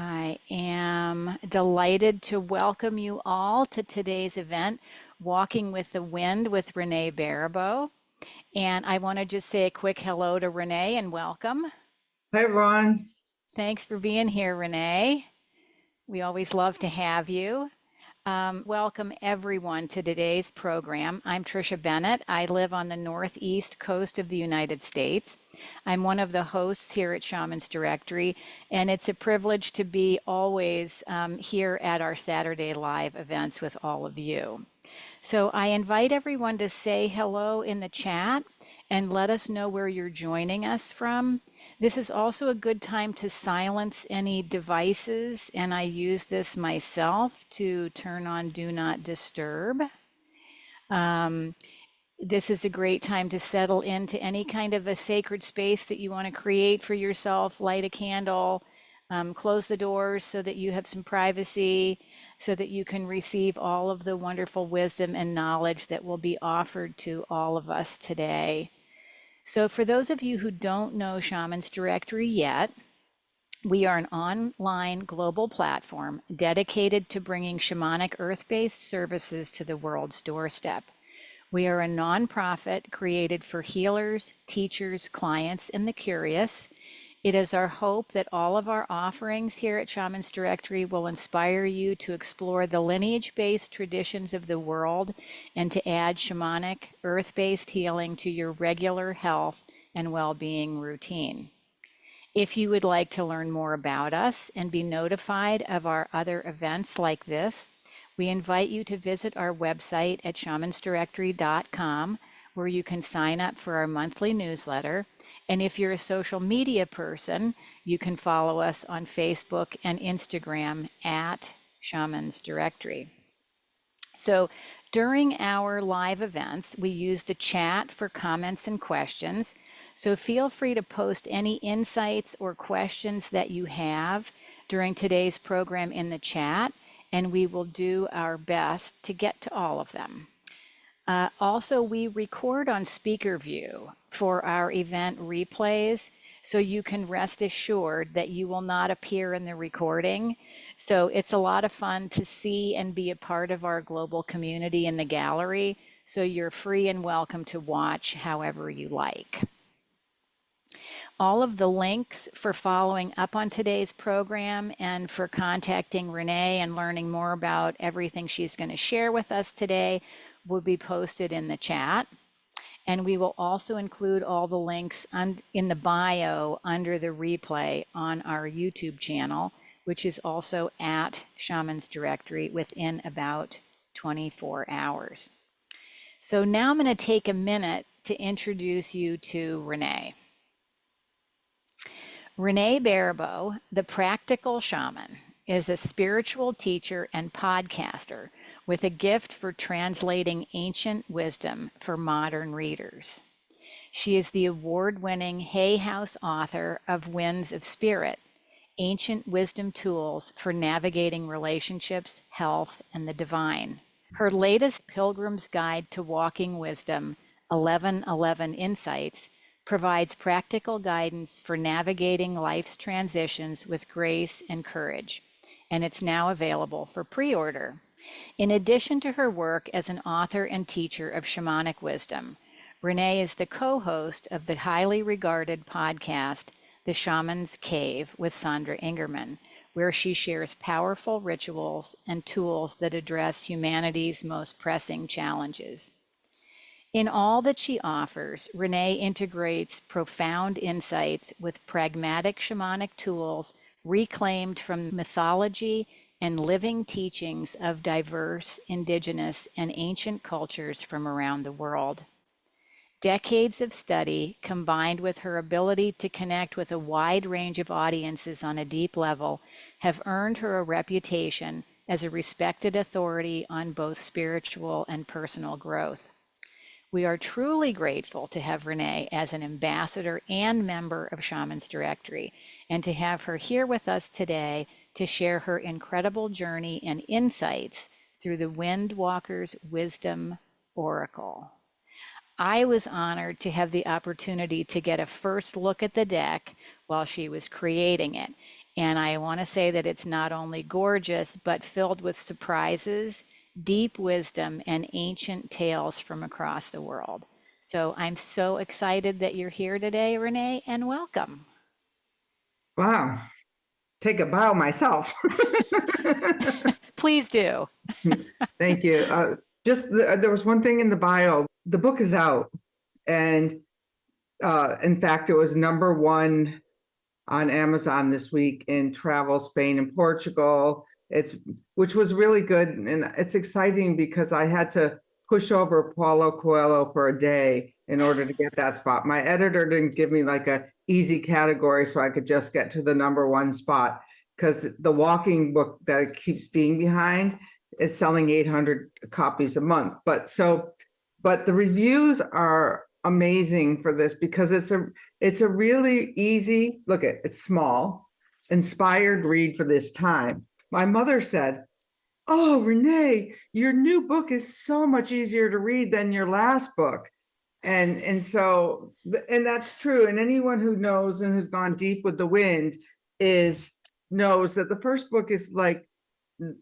I am delighted to welcome you all to today's event, Walking with the Wind with Renee Baribeau. And I want to just say a quick hello to Renee and welcome. Hi, Ron. Thanks for being here, Renee. We always love to have you. Welcome everyone to today's program. I'm Tricia Bennett. I live on the northeast coast of the United States. I'm one of the hosts here at Shamans Directory, and it's a privilege to be always here at our Saturday live events with all of you. So I invite everyone to say hello in the chat and let us know where you're joining us from. This is also a good time to silence any devices, and I use this myself to turn on Do Not Disturb. This is a great time to settle into any kind of a sacred space that you want to create for yourself, light a candle, close the doors so that you have some privacy, so that you can receive all of the wonderful wisdom and knowledge that will be offered to all of us today. So for those of you who don't know Shamans Directory yet, we are an online global platform dedicated to bringing shamanic earth-based services to the world's doorstep. We are a nonprofit created for healers, teachers, clients, and the curious. It is our hope that all of our offerings here at Shamans Directory will inspire you to explore the lineage-based traditions of the world and to add shamanic, earth-based healing to your regular health and well-being routine. If you would like to learn more about us and be notified of our other events like this, we invite you to visit our website at shamansdirectory.com, where you can sign up for our monthly newsletter. And if you're a social media person, you can follow us on Facebook and Instagram at Shamans Directory. So during our live events, we use the chat for comments and questions. So feel free to post any insights or questions that you have during today's program in the chat, and we will do our best to get to all of them. Also, we record on Speaker View for our event replays, so you can rest assured that you will not appear in the recording. So it's a lot of fun to see and be a part of our global community in the gallery, so you're free and welcome to watch however you like. All of the links for following up on today's program and for contacting Renee and learning more about everything she's going to share with us today will be posted in the chat. And we will also include all the links in the bio under the replay on our YouTube channel, which is also at Shamans Directory within about 24 hours. So now I'm going to take a minute to introduce you to Renee. Renee Baribeau, the Practical Shaman, is a spiritual teacher and podcaster with a gift for translating ancient wisdom for modern readers. She is the award-winning Hay House author of Winds of Spirit, Ancient Wisdom Tools for Navigating Relationships, Health, and the Divine. Her latest Pilgrim's Guide to Walking Wisdom, 1111 Insights, provides practical guidance for navigating life's transitions with grace and courage, and it's now available for pre-order. In addition to her work as an author and teacher of shamanic wisdom, Renee is the co-host of the highly regarded podcast, The Shaman's Cave with Sandra Ingerman, where she shares powerful rituals and tools that address humanity's most pressing challenges. In all that she offers, Renee integrates profound insights with pragmatic shamanic tools reclaimed from mythology and living teachings of diverse, indigenous, and ancient cultures from around the world. Decades of study, combined with her ability to connect with a wide range of audiences on a deep level, have earned her a reputation as a respected authority on both spiritual and personal growth. We are truly grateful to have Renee as an ambassador and member of Shamans Directory, and to have her here with us today to share her incredible journey and insights through the Windwalker's Wisdom Oracle. I was honored to have the opportunity to get a first look at the deck while she was creating it, And I want to say that it's not only gorgeous, but filled with surprises, deep wisdom, and ancient tales from across the world. So I'm so excited that you're here today, Renee, and welcome. Wow. Take a bow myself. Please do. Thank you. There was one thing in the bio. The book is out, and in fact, it was number one on Amazon this week in travel, Spain and Portugal. It's which was really good, and it's exciting because I had to push over Paulo Coelho for a day in order to get that spot. My editor didn't give me like a easy category, so I could just get to the number one spot because the walking book that it keeps being behind is selling 800 copies a month. But the reviews are amazing for this because it's a really easy, look at it's small, inspired read for this time. My mother said, "Oh, Renee, your new book is so much easier to read than your last book." And that's true. And anyone who knows and has gone deep with the wind is knows that the first book is like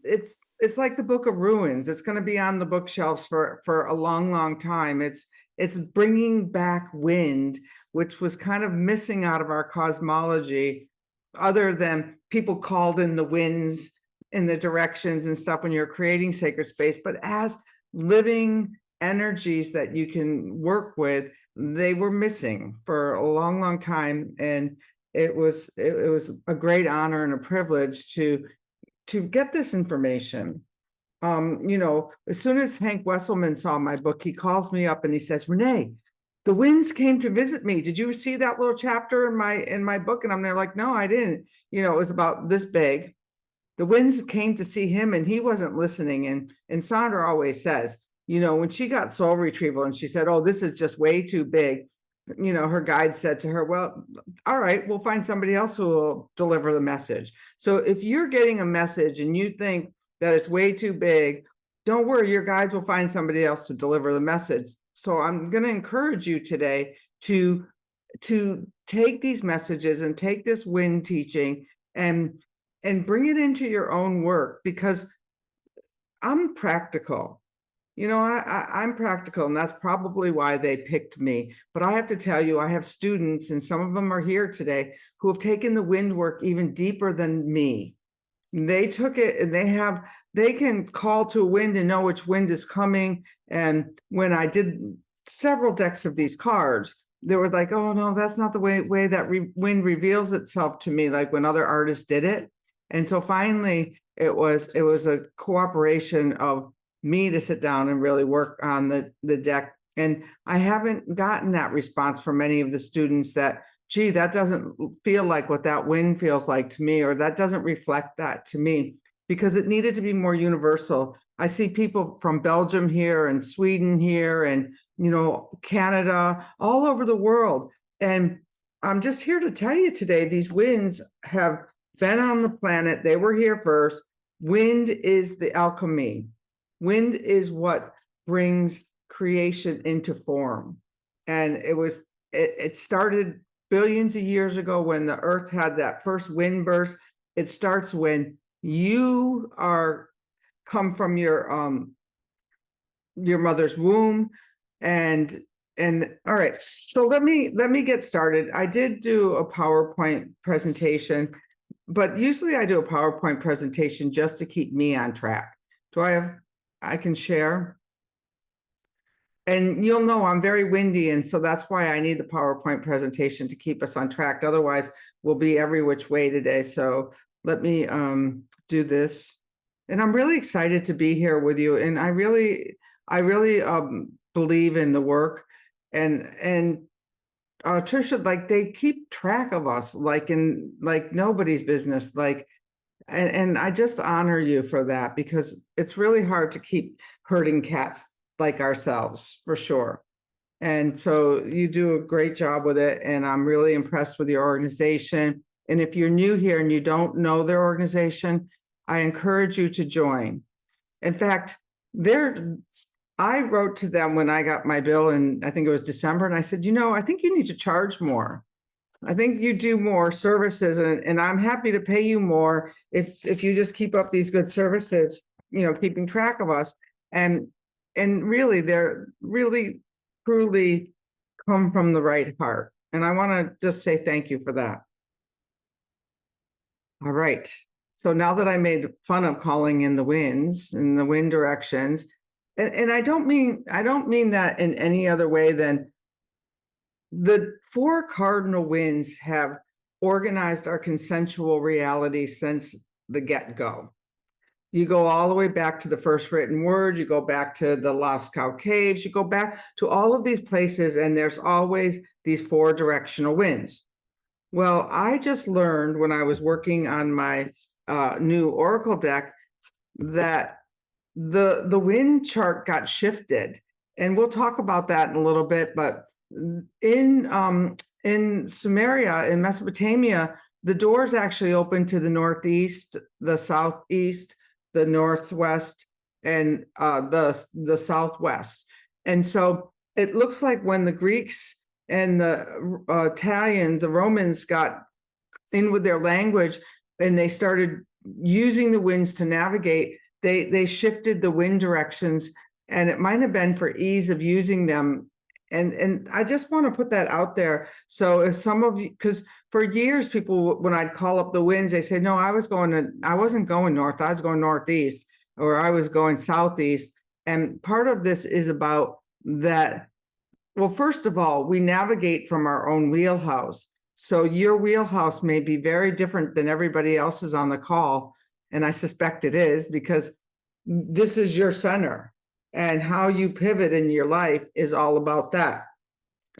it's like the Book of Ruins. It's going to be on the bookshelves for a long, long time. It's bringing back wind, which was kind of missing out of our cosmology, other than people called in the winds in the directions and stuff when you're creating sacred space. But as living energies that you can work with, they were missing for a long, long time. And it was a great honor and a privilege to get this information. As soon as Hank Wesselman saw my book, he calls me up and he says, "Renee, the winds came to visit me. Did you see that little chapter in my book?" And I'm there like, "No, I didn't." It was about this big. The winds came to see him and he wasn't listening. And Sandra always says, when she got soul retrieval and she said, "Oh, this is just way too big," her guide said to her, "Well, all right, we'll find somebody else who will deliver the message." So if you're getting a message and you think that it's way too big, don't worry, your guides will find somebody else to deliver the message. So I'm going to encourage you today to take these messages and take this wind teaching and bring it into your own work, because I'm practical. I'm practical, and that's probably why they picked me. But I have to tell you, I have students, and some of them are here today, who have taken the wind work even deeper than me. They took it and they can call to a wind and know which wind is coming. And when I did several decks of these cards, they were like, "Oh no, that's not the way that wind reveals itself to me," like when other artists did it. And so finally it was a cooperation of me to sit down and really work on the deck. And I haven't gotten that response from many of the students that, "Gee, that doesn't feel like what that wind feels like to me," or "that doesn't reflect that to me," because it needed to be more universal. I see people from Belgium here and Sweden here and, Canada, all over the world. And I'm just here to tell you today, these winds have been on the planet. They were here first. Wind is the alchemy. Wind is what brings creation into form. And it started billions of years ago when the earth had that first wind burst. It starts when you come from your mother's womb. And all right, so let me get started. I did do a PowerPoint presentation, but usually I do a PowerPoint presentation just to keep me on track. I can share? And you'll know I'm very windy, and so that's why I need the PowerPoint presentation to keep us on track. Otherwise, we'll be every which way today. So let me do this. And I'm really excited to be here with you. And I really believe in the work. And Trisha, like, they keep track of us like nobody's business. And I just honor you for that, because it's really hard to keep herding cats like ourselves, for sure. And so you do a great job with it, and I'm really impressed with your organization. And if you're new here and you don't know their organization, I encourage you to join. In fact, I wrote to them when I got my bill, and I think it was December, and I said, I think you need to charge more. I think you do more services, and I'm happy to pay you more if you just keep up these good services, keeping track of us. And really, they're really truly come from the right heart. And I want to just say thank you for that. All right. So now that I made fun of calling in the winds and the wind directions, and I don't mean that in any other way than the 4 cardinal winds have organized our consensual reality since the get-go. You go all the way back to the first written word, you go back to the Lost Cow Caves, you go back to all of these places, and there's always these 4 directional winds. Well, I just learned when I was working on my new Oracle deck that the wind chart got shifted, and we'll talk about that in a little bit. But in Sumeria, in Mesopotamia, the doors actually open to the northeast, the southeast, the northwest, and the southwest. And so it looks like when the Greeks and the Italians, the Romans got in with their language and they started using the winds to navigate, they shifted the wind directions, and it might have been for ease of using them. And I just want to put that out there. So if some of you, because for years, people, when I'd call up the winds, they say, no, I wasn't going north, I was going northeast, or I was going southeast. And part of this is about that. Well, first of all, we navigate from our own wheelhouse. So your wheelhouse may be very different than everybody else's on the call. And I suspect it is, because this is your center, and how you pivot in your life is all about that.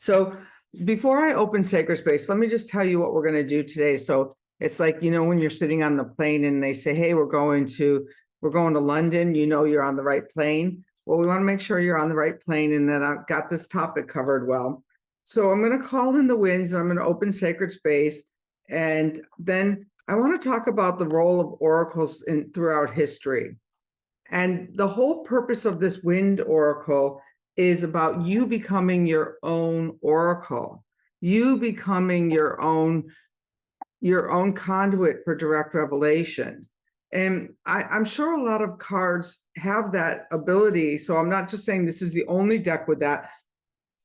So before I open Sacred Space, let me just tell you what we're going to do today. So it's like, when you're sitting on the plane and they say, hey, we're going to London, you're on the right plane. Well, we want to make sure you're on the right plane and that I've got this topic covered well. So I'm going to call in the winds, and I'm going to open Sacred Space. And then I want to talk about the role of oracles throughout history. And the whole purpose of this wind oracle is about you becoming your own oracle, you becoming your own conduit for direct revelation. And I'm sure a lot of cards have that ability. So I'm not just saying this is the only deck with that,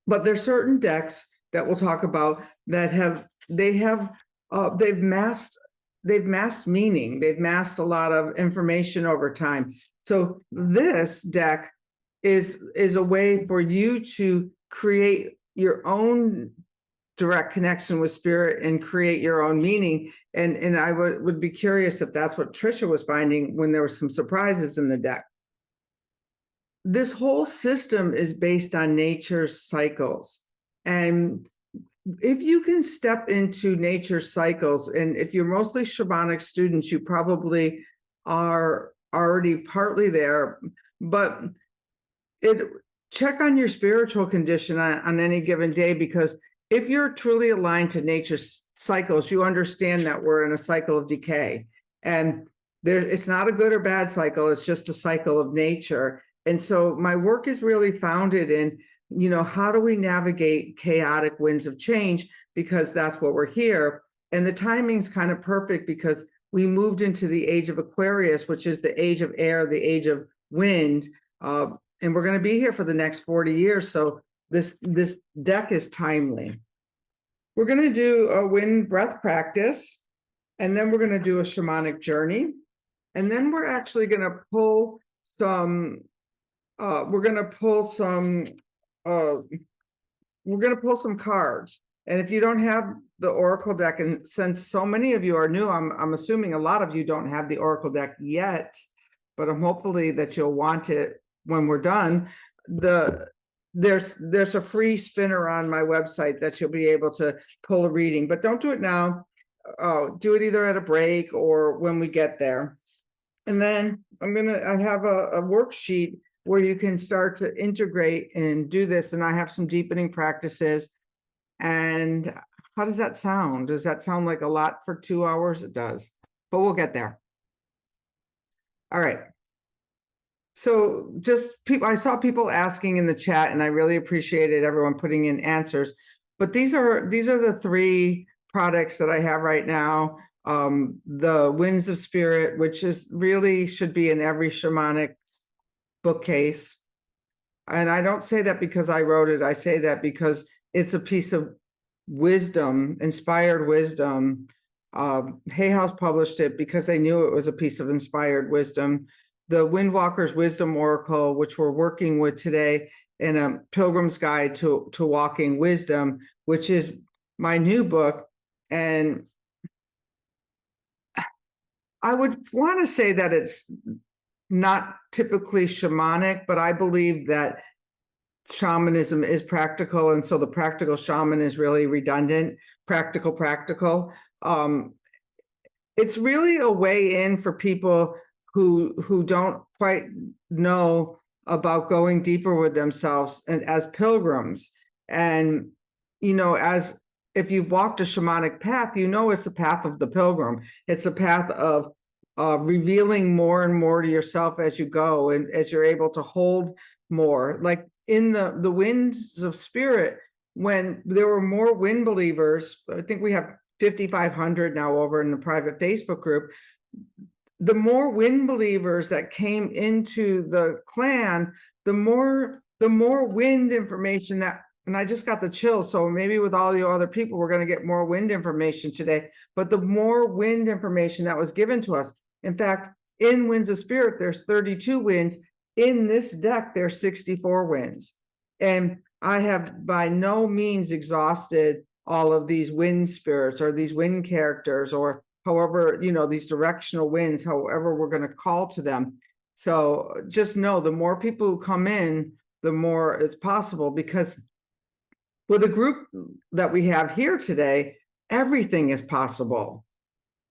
but there's certain decks that we'll talk about that they've masked meaning, they've masked a lot of information over time. So this deck is a way for you to create your own direct connection with spirit and create your own meaning. And I would be curious if that's what Trisha was finding when there were some surprises in the deck. This whole system is based on nature's cycles. And if you can step into nature's cycles, and if you're mostly shamanic students, you probably are already partly there, but check on your spiritual condition on any given day, because if you're truly aligned to nature's cycles, you understand that we're in a cycle of decay, and it's not a good or bad cycle, it's just a cycle of nature. And so my work is really founded in, how do we navigate chaotic winds of change, because that's what we're here. And the timing's kind of perfect because we moved into the age of Aquarius, which is the age of air, the age of wind, and we're going to be here for the next 40 years. So this deck is timely. We're going to do a wind breath practice, and then we're going to do a shamanic journey, and then we're actually going to pull some. We're going to pull some cards. And if you don't have the Oracle deck, and since so many of you are new, I'm assuming a lot of you don't have the Oracle deck yet, but I'm hopefully that you'll want it when we're done. There's a free spinner on my website that you'll be able to pull a reading, but don't do it now. Do it either at a break or when we get there. And then I have a worksheet where you can start to integrate and do this. And I have some deepening practices. And how does that sound? Does that sound like a lot for 2 hours? It does, but we'll get there. All right. So I saw people asking in the chat, and I really appreciated everyone putting in answers, but these are the 3 products that I have right now. The Winds of Spirit, which is really should be in every shamanic bookcase. And I don't say that because I wrote it. I say that because it's a piece of wisdom, inspired wisdom. Hay House published it because they knew it was a piece of inspired wisdom. The Windwalker's Wisdom Oracle, which we're working with today in a Pilgrim's Guide to Walking Wisdom, which is my new book. And I would want to say that it's not typically shamanic, but I believe that shamanism is practical, and so the practical shaman is really redundant. Practical. It's really a way in for people who don't quite know about going deeper with themselves and as pilgrims. And as if you've walked a shamanic path, it's the path of the pilgrim. It's a path of revealing more and more to yourself as you go, and as you're able to hold more. Like in the Winds of Spirit, when there were more wind believers, I think we have 5,500 now over in the private Facebook group. The more wind believers that came into the clan, the more wind information that, and I just got the chills. So maybe with all you other people, we're going to get more wind information today. But the more wind information that was given to us. In fact, in Winds of Spirit, there's 32 winds. In this deck, there's 64 winds. And I have by no means exhausted all of these wind spirits or these wind characters, or however, these directional winds, however we're going to call to them. So just know, the more people who come in, the more it's possible, because with the group that we have here today, everything is possible.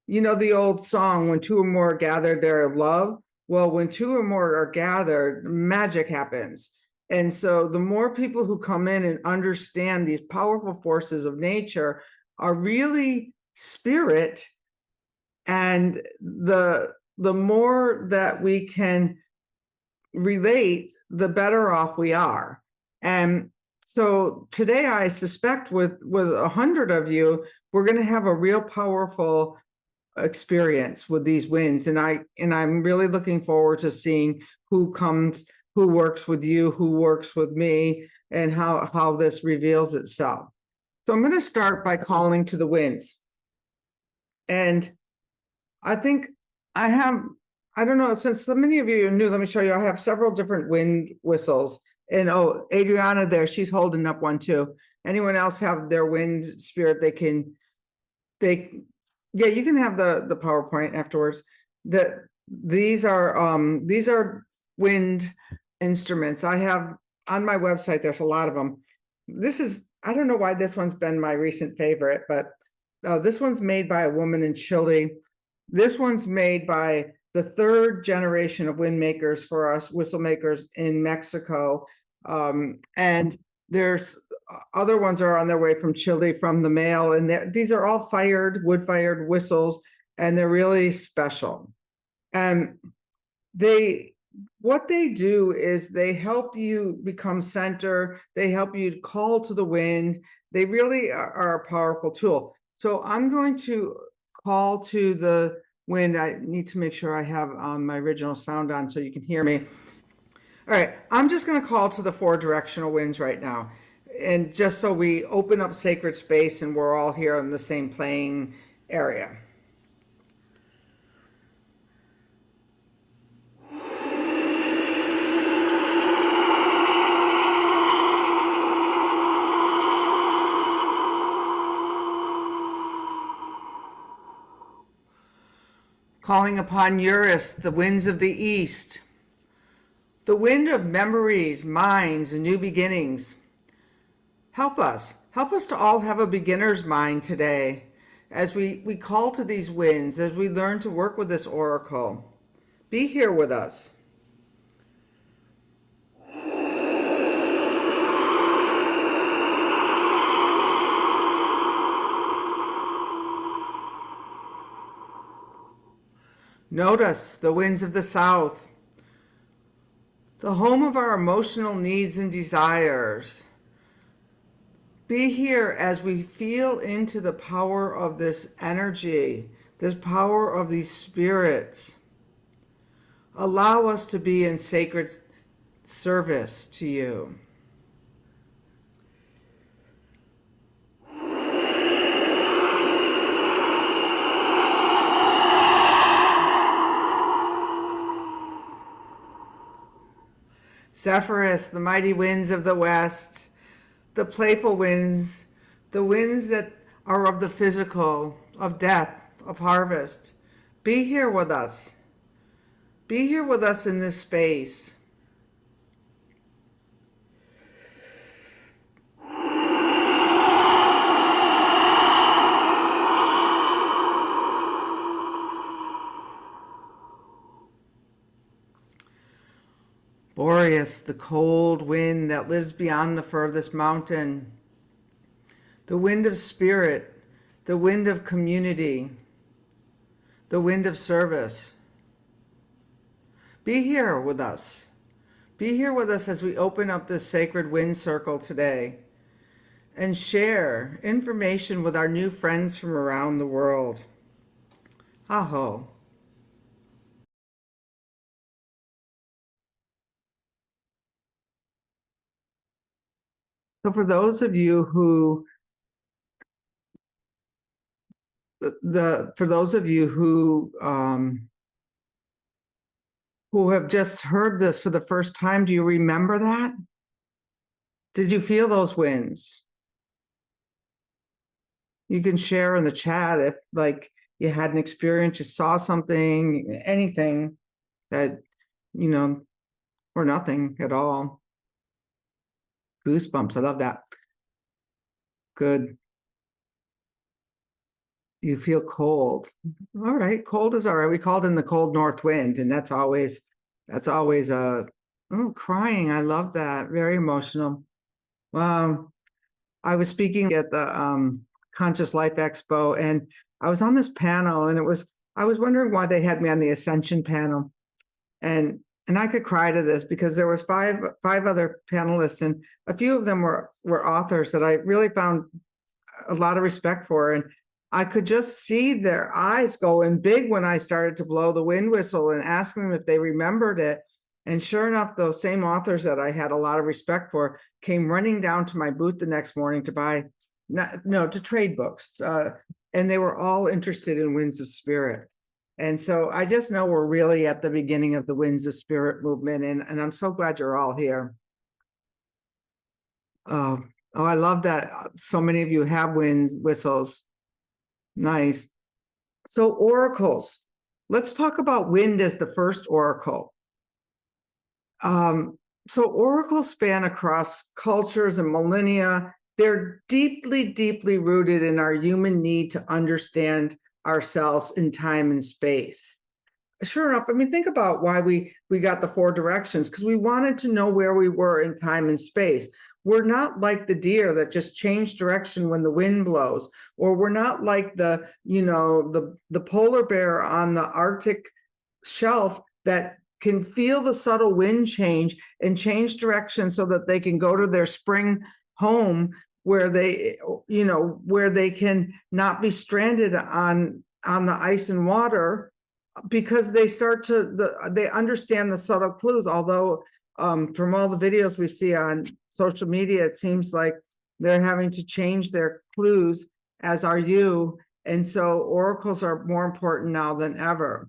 The old song, when two or more are gathered, they're of love. Well, when two or more are gathered, magic happens. And so the more people who come in and understand these powerful forces of nature are really spirit, and the more that we can relate, the better off we are. And so today, I suspect with 100 of you, we're going to have a real powerful experience with these winds. And I'm really looking forward to seeing who comes, who works with you, who works with me, and how this reveals itself. So I'm going to start by calling to the winds. And I think I don't know, since so many of you are new, let me show you. I have several different wind whistles. And Adriana there, she's holding up one too. Anyone else have their wind spirit? Yeah, you can have the PowerPoint afterwards. These are wind instruments. I have on my website, there's a lot of them. I don't know why this one's been my recent favorite, but this one's made by a woman in Chile. This one's made by the third generation of wind makers for us, whistle makers in Mexico. And there's other ones are on their way from Chile, from the mail. And these are all wood-fired whistles, and they're really special. And what they do is they help you become center. They help you call to the wind. They really are a powerful tool. So I'm going to call to the wind. I need to make sure I have my original sound on so you can hear me. All right, I'm just going to call to the 4 directional winds right now. And just so we open up sacred space and we're all here in the same playing area. Calling upon Eurus, the winds of the east, the wind of memories, minds, and new beginnings. Help us to all have a beginner's mind today as we call to these winds, as we learn to work with this oracle. Be here with us. Notice the winds of the south, the home of our emotional needs and desires. Be here as we feel into the power of this energy, this power of these spirits. Allow us to be in sacred service to you. Zephyrus, the mighty winds of the west, the playful winds, the winds that are of the physical, of death, of harvest. Be here with us. Be here with us in this space. Boreas, the cold wind that lives beyond the furthest mountain. The wind of spirit, the wind of community, the wind of service. Be here with us. Be here with us as we open up this sacred wind circle today and share information with our new friends from around the world. Aho. So for those of you who who have just heard this for the first time, do you remember that? Did you feel those winds? You can share in the chat if like you had an experience, you saw something, anything that, you know, or nothing at all. Goosebumps. I love that. Good. You feel cold. All right. Cold is all right. We called in the cold north wind, and that's always oh, crying. I love that. Very emotional. I was speaking at the Conscious Life Expo, and I was on this panel, and I was wondering why they had me on the Ascension panel. And I could cry to this because there was five other panelists, and a few of them were authors that I really found a lot of respect for. And I could just see their eyes going big when I started to blow the wind whistle and ask them if they remembered it. And sure enough, those same authors that I had a lot of respect for came running down to my booth the next morning to buy, to trade books. And they were all interested in Winds of Spirit. And so I just know we're really at the beginning of the Winds of Spirit movement. And I'm so glad you're all here. Oh, I love that so many of you have winds whistles. Nice. So oracles. Let's talk about wind as the first oracle. So oracles span across cultures and millennia. They're deeply, deeply rooted in our human need to understand ourselves in time and space. Sure enough, I mean, think about why we got the four directions, because we wanted to know where we were in time and space. We're not like the deer that just change direction when the wind blows, or we're not like the polar bear on the Arctic shelf that can feel the subtle wind change and change direction so that they can go to their spring home where they can not be stranded on the ice and water, because they understand the subtle clues. Although from all the videos we see on social media, it seems like they're having to change their clues, as are you. And so oracles are more important now than ever.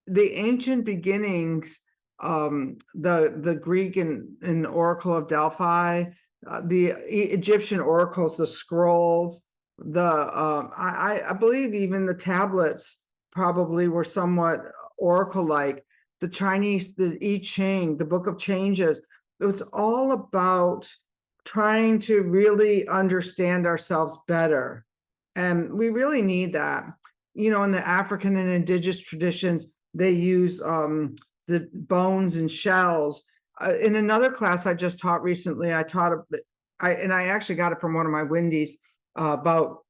The ancient beginnings, the Greek and Oracle of Delphi, the Egyptian oracles, the scrolls, I believe even the tablets probably were somewhat oracle-like. The Chinese, the I Ching, the Book of Changes, it's all about trying to really understand ourselves better. And we really need that. In the African and indigenous traditions, they use the bones and shells. In another class I just taught recently, I actually got it from one of my Windies about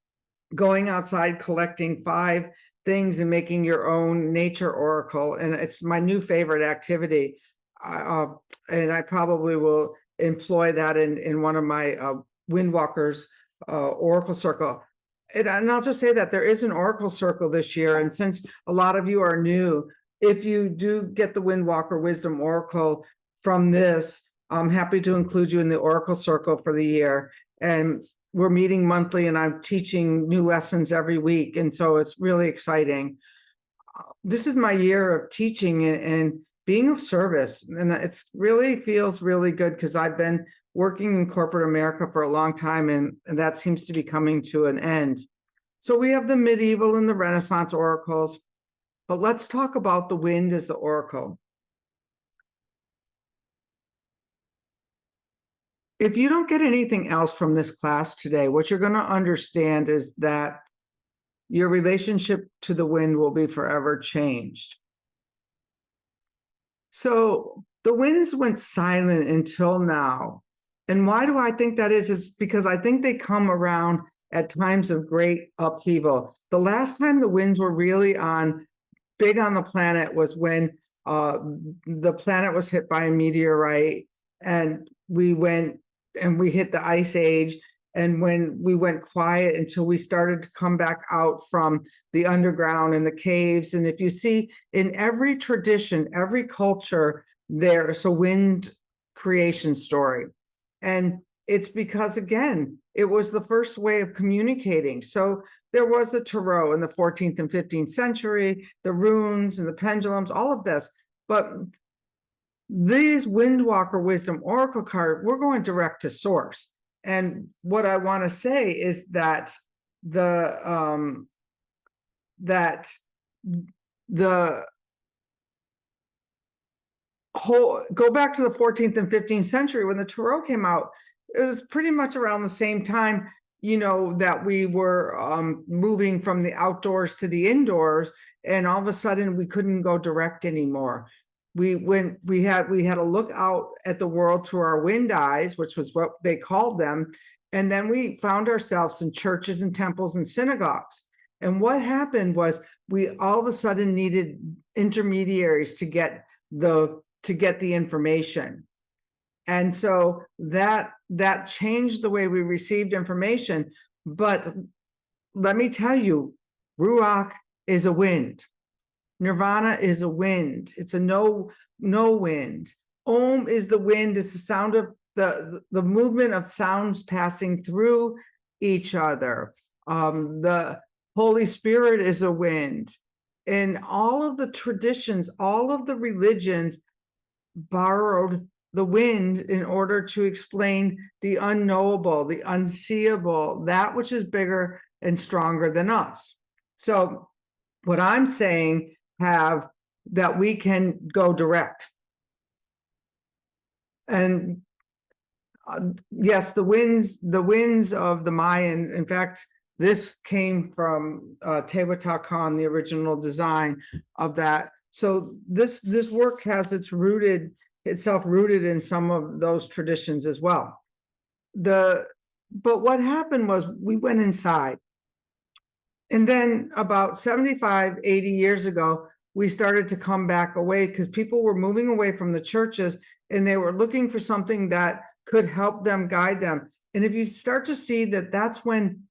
going outside, collecting 5 things and making your own nature oracle. And it's my new favorite activity. And I probably will employ that in one of my Windwalkers Oracle Circle. And I'll just say that there is an Oracle Circle this year. And since a lot of you are new, if you do get the Windwalker Wisdom Oracle from this, I'm happy to include you in the Oracle Circle for the year. And we're meeting monthly and I'm teaching new lessons every week. And so it's really exciting. This is my year of teaching and being of service. And it really feels really good because I've been working in corporate America for a long time, and that seems to be coming to an end. So we have the medieval and the Renaissance oracles, but let's talk about the wind as the oracle. If you don't get anything else from this class today, what you're going to understand is that your relationship to the wind will be forever changed. So the winds went silent until now. And why do I think that is? It's because I think they come around at times of great upheaval. The last time the winds were really big on the planet was when the planet was hit by a meteorite, and we hit the ice age. And when we went quiet until we started to come back out from the underground and the caves. And if you see in every tradition, every culture, there's a wind creation story. And it's because, again, it was the first way of communicating. So there was the tarot in the 14th and 15th century, the runes and the pendulums, all of this. But these Windwalker Wisdom Oracle card, we're going direct to source. And what I want to say is that the whole, go back to the 14th and 15th century when the tarot came out, it was pretty much around the same time, that we were moving from the outdoors to the indoors, and all of a sudden we couldn't go direct anymore. We had to look out at the world through our wind eyes, which was what they called them. And then we found ourselves in churches and temples and synagogues. And what happened was we all of a sudden needed intermediaries to get the information. And so that changed the way we received information. But let me tell you, Ruach is a wind. Nirvana is a wind. It's a no wind. Om is the wind. It's the sound of the movement of sounds passing through each other. The Holy Spirit is a wind. And all of the traditions, all of the religions borrowed the wind in order to explain the unknowable, the unseeable, that which is bigger and stronger than us. So what I'm saying that we can go direct. And yes, the winds of the Mayan, in fact, this came from Teotihuacan, the original design of that. So this work has itself rooted in some of those traditions as well. But what happened was we went inside. And then about 75, 80 years ago, we started to come back away because people were moving away from the churches and they were looking for something that could help them, guide them. And if you start to see that's when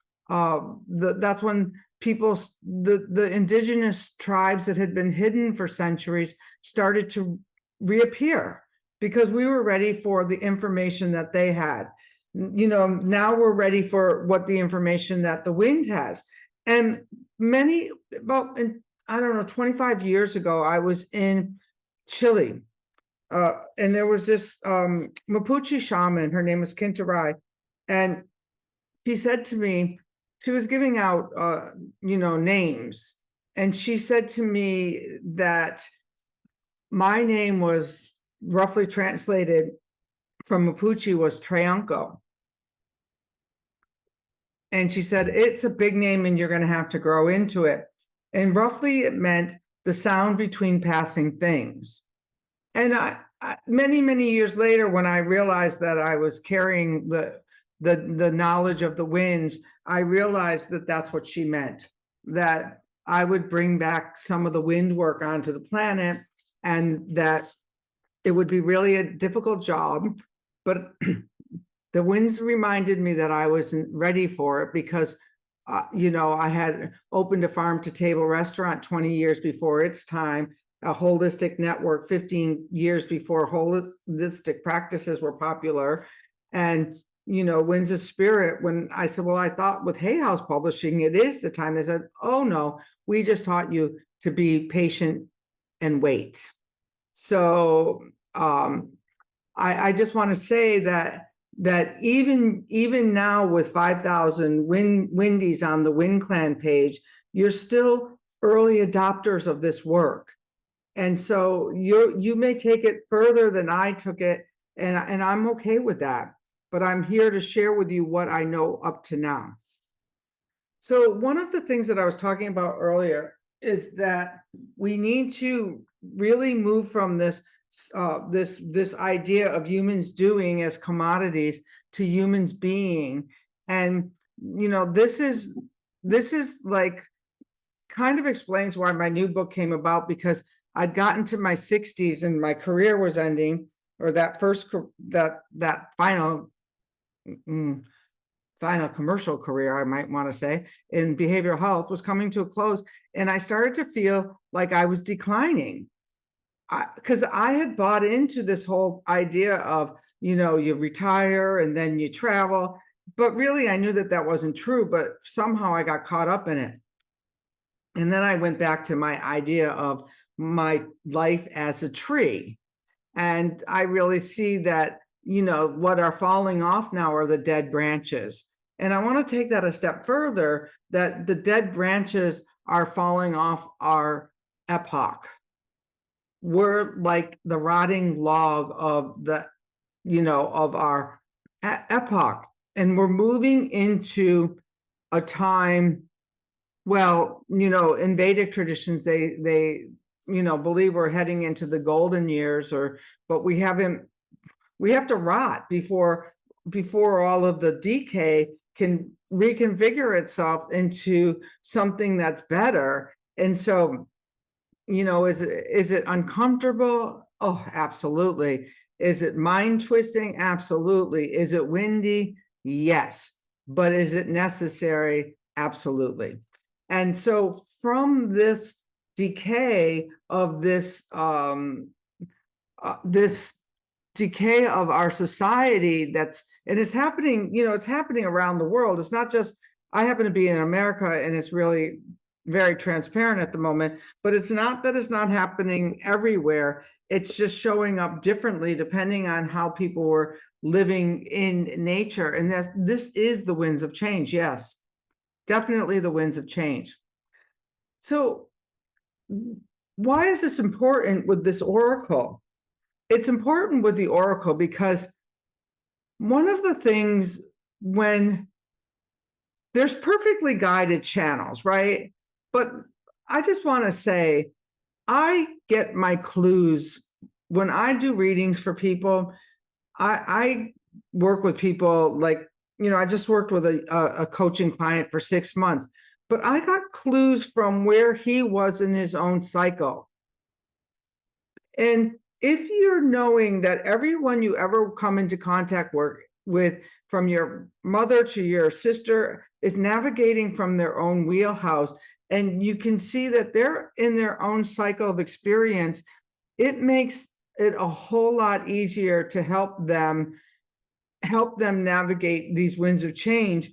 people, the indigenous tribes that had been hidden for centuries started to reappear because we were ready for the information that they had. Now we're ready for what the information that the wind has. And I don't know, 25 years ago, I was in Chile, and there was this Mapuche shaman. Her name was Kintarai, and she said to me, she was giving out, names, and she said to me that my name was roughly translated from Mapuche was Treunco. And she said, it's a big name and you're going to have to grow into it. And roughly it meant the sound between passing things. And I many, many years later, when I realized that I was carrying the knowledge of the winds, I realized that that's what she meant, that I would bring back some of the wind work onto the planet, and that it would be really a difficult job, but The winds reminded me that I wasn't ready for it because, I had opened a farm to table restaurant 20 years before its time, a holistic network 15 years before holistic practices were popular. And, winds of spirit, when I said, well, I thought with Hay House Publishing, it is the time. They said, oh no, we just taught you to be patient and wait. So I just want to say that even now with 5,000 Windies on the Wind Clan page, you're still early adopters of this work. And so you may take it further than I took it, and I'm okay with that. But I'm here to share with you what I know up to now. So one of the things that I was talking about earlier is that we need to really move from this idea of humans doing as commodities to humans being. And this is like kind of explains why my new book came about, because I'd gotten to my 60s and my career was ending, or that final commercial career, I might want to say, in behavioral health was coming to a close. And I started to feel like I was declining, because I had bought into this whole idea of, you retire and then you travel. But really, I knew that wasn't true, but somehow I got caught up in it. And then I went back to my idea of my life as a tree. And I really see that, what are falling off now are the dead branches. And I want to take that a step further, that the dead branches are falling off our epoch. We're like the rotting log of of our epoch. And we're moving into a time, well, in Vedic traditions, they believe we're heading into the golden years, but we have to rot before all of the decay can reconfigure itself into something that's better. And so, is it uncomfortable? Oh, absolutely. Is it mind twisting? Absolutely. Is it windy? Yes. But is it necessary? Absolutely. And so from this decay of this decay of our society, and it's happening, it's happening around the world. It's not just, I happen to be in America and it's really very transparent at the moment, but it's not that it's not happening everywhere. It's just showing up differently depending on how people were living in nature. And this is the winds of change. Yes, definitely the winds of change. So why is this important with this oracle? It's important with the oracle because one of the things, when there's perfectly guided channels, right? But I just want to say, I get my clues when I do readings for people. I work with people like, I just worked with a coaching client for 6 months, but I got clues from where he was in his own cycle. And if you're knowing that everyone you ever come into contact with, from your mother to your sister, is navigating from their own wheelhouse, and you can see that they're in their own cycle of experience, it makes it a whole lot easier to help them navigate these winds of change.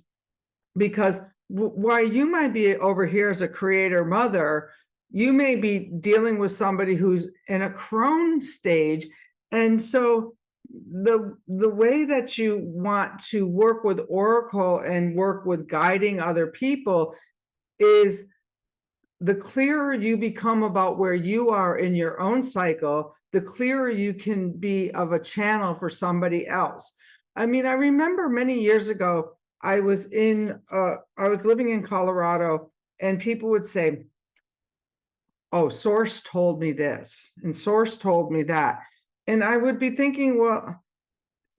Because while you might be over here as a creator mother, you may be dealing with somebody who's in a crone stage. And so the way that you want to work with oracle and work with guiding other people is, the clearer you become about where you are in your own cycle, the clearer you can be of a channel for somebody else. I mean, I remember many years ago, I was living in Colorado, and people would say, oh, source told me this, and source told me that. And I would be thinking, well,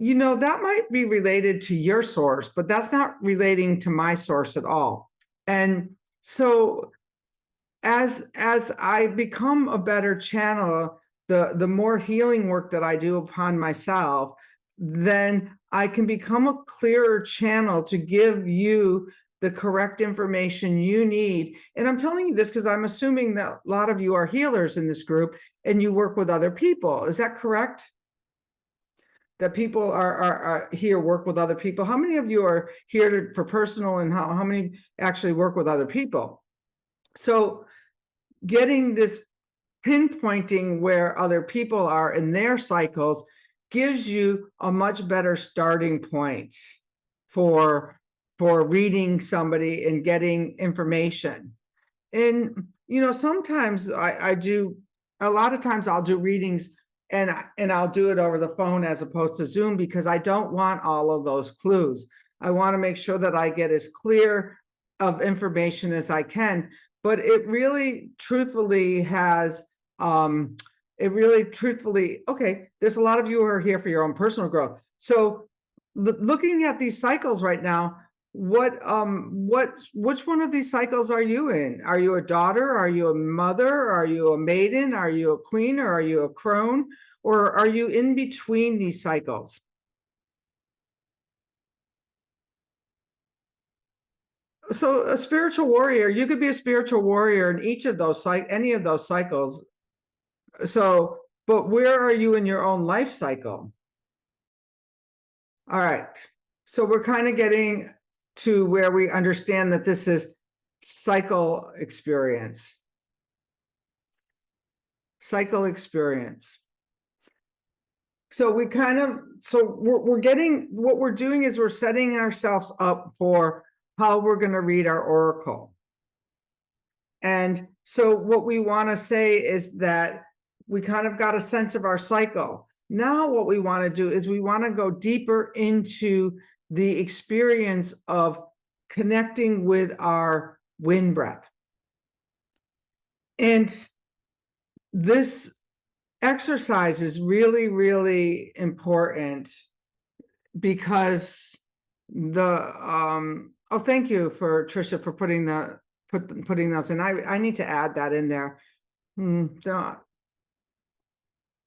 that might be related to your source, but that's not relating to my source at all. And so as I become a better channel, the more healing work that I do upon myself, then I can become a clearer channel to give you the correct information you need. And I'm telling you this because I'm assuming that a lot of you are healers in this group and you work with other people. Is that correct? That people are here work with other people. How many of you are here for personal, and how many actually work with other people? So getting this pinpointing where other people are in their cycles gives you a much better starting point for reading somebody and getting information. And sometimes I do, a lot of times I'll do readings and I'll do it over the phone as opposed to Zoom, because I don't want all of those clues. I want to make sure that I get as clear of information as I can. But it really truthfully has okay, there's a lot of you who are here for your own personal growth. So looking at these cycles right now, which one of these cycles are you in? Are you a daughter? Are you a mother? Are you a maiden? Are you a queen? Or are you a crone? Or are you in between these cycles? So a spiritual warrior, you could be a spiritual warrior in each of those any of those cycles. So, but where are you in your own life cycle? All right. So we're kind of getting to where we understand that this is cycle experience. Cycle experience. So we're getting, what we're doing is we're setting ourselves up for how we're going to read our oracle. And so what we want to say is that we kind of got a sense of our cycle. Now what we want to do is we want to go deeper into the experience of connecting with our wind breath. And this exercise is really, really important because thank you for Trisha for putting those in. I need to add that in there.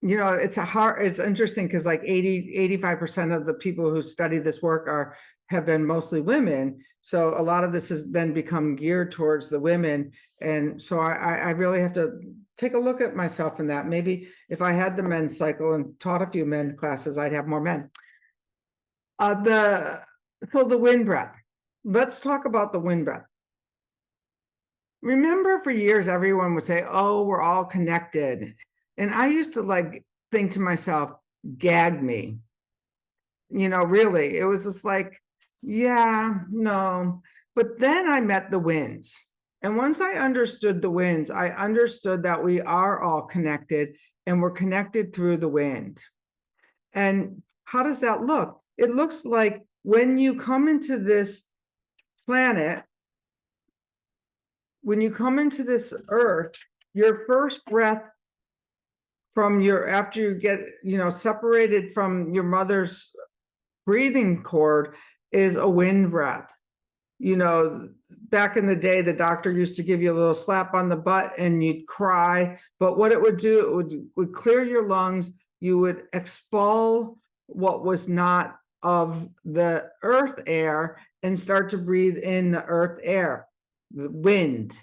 It's interesting because like 85% of the people who study this work have been mostly women. So a lot of this has then become geared towards the women. And so I really have to take a look at myself in that. Maybe if I had the men's cycle and taught a few men classes, I'd have more men. So the wind breath. Let's talk about the wind breath. Remember, for years, everyone would say, oh, we're all connected. And I used to think to myself, gag me. Really, it was just like, yeah, no. But then I met the winds. And once I understood the winds, I understood that we are all connected and we're connected through the wind. And how does that look? It looks like when you come into this planet, when you come into this earth, your first breath after you get, separated from your mother's breathing cord is a wind breath. Back in the day, the doctor used to give you a little slap on the butt and you'd cry. But what it would do, it would clear your lungs. You would expel what was not of the earth air and start to breathe in the earth air, the wind.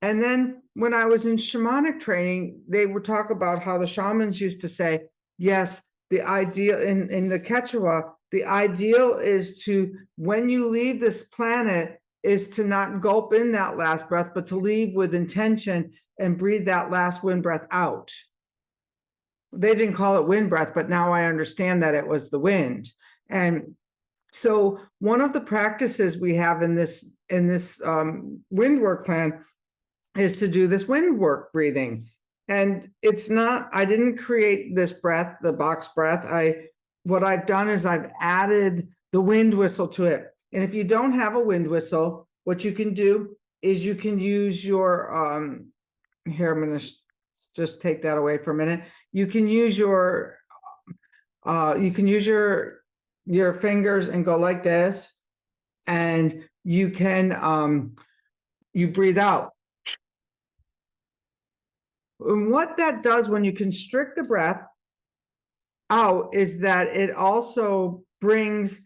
And then when I was in shamanic training, they would talk about how the shamans used to say, yes, the ideal in the Quechua, the ideal is to, when you leave this planet, is to not gulp in that last breath, but to leave with intention and breathe that last wind breath out. They didn't call it wind breath, but now I understand that it was the wind. And so one of the practices we have in this wind work plan is to do this wind work breathing. And it's not, I didn't create this breath, the box breath. What I've done is I've added the wind whistle to it. And if you don't have a wind whistle, what you can do is you can use your, here, I'm going to just take that away for a minute. You can use your fingers and go like this, and you can, you breathe out. And what that does when you constrict the breath, out is that it also brings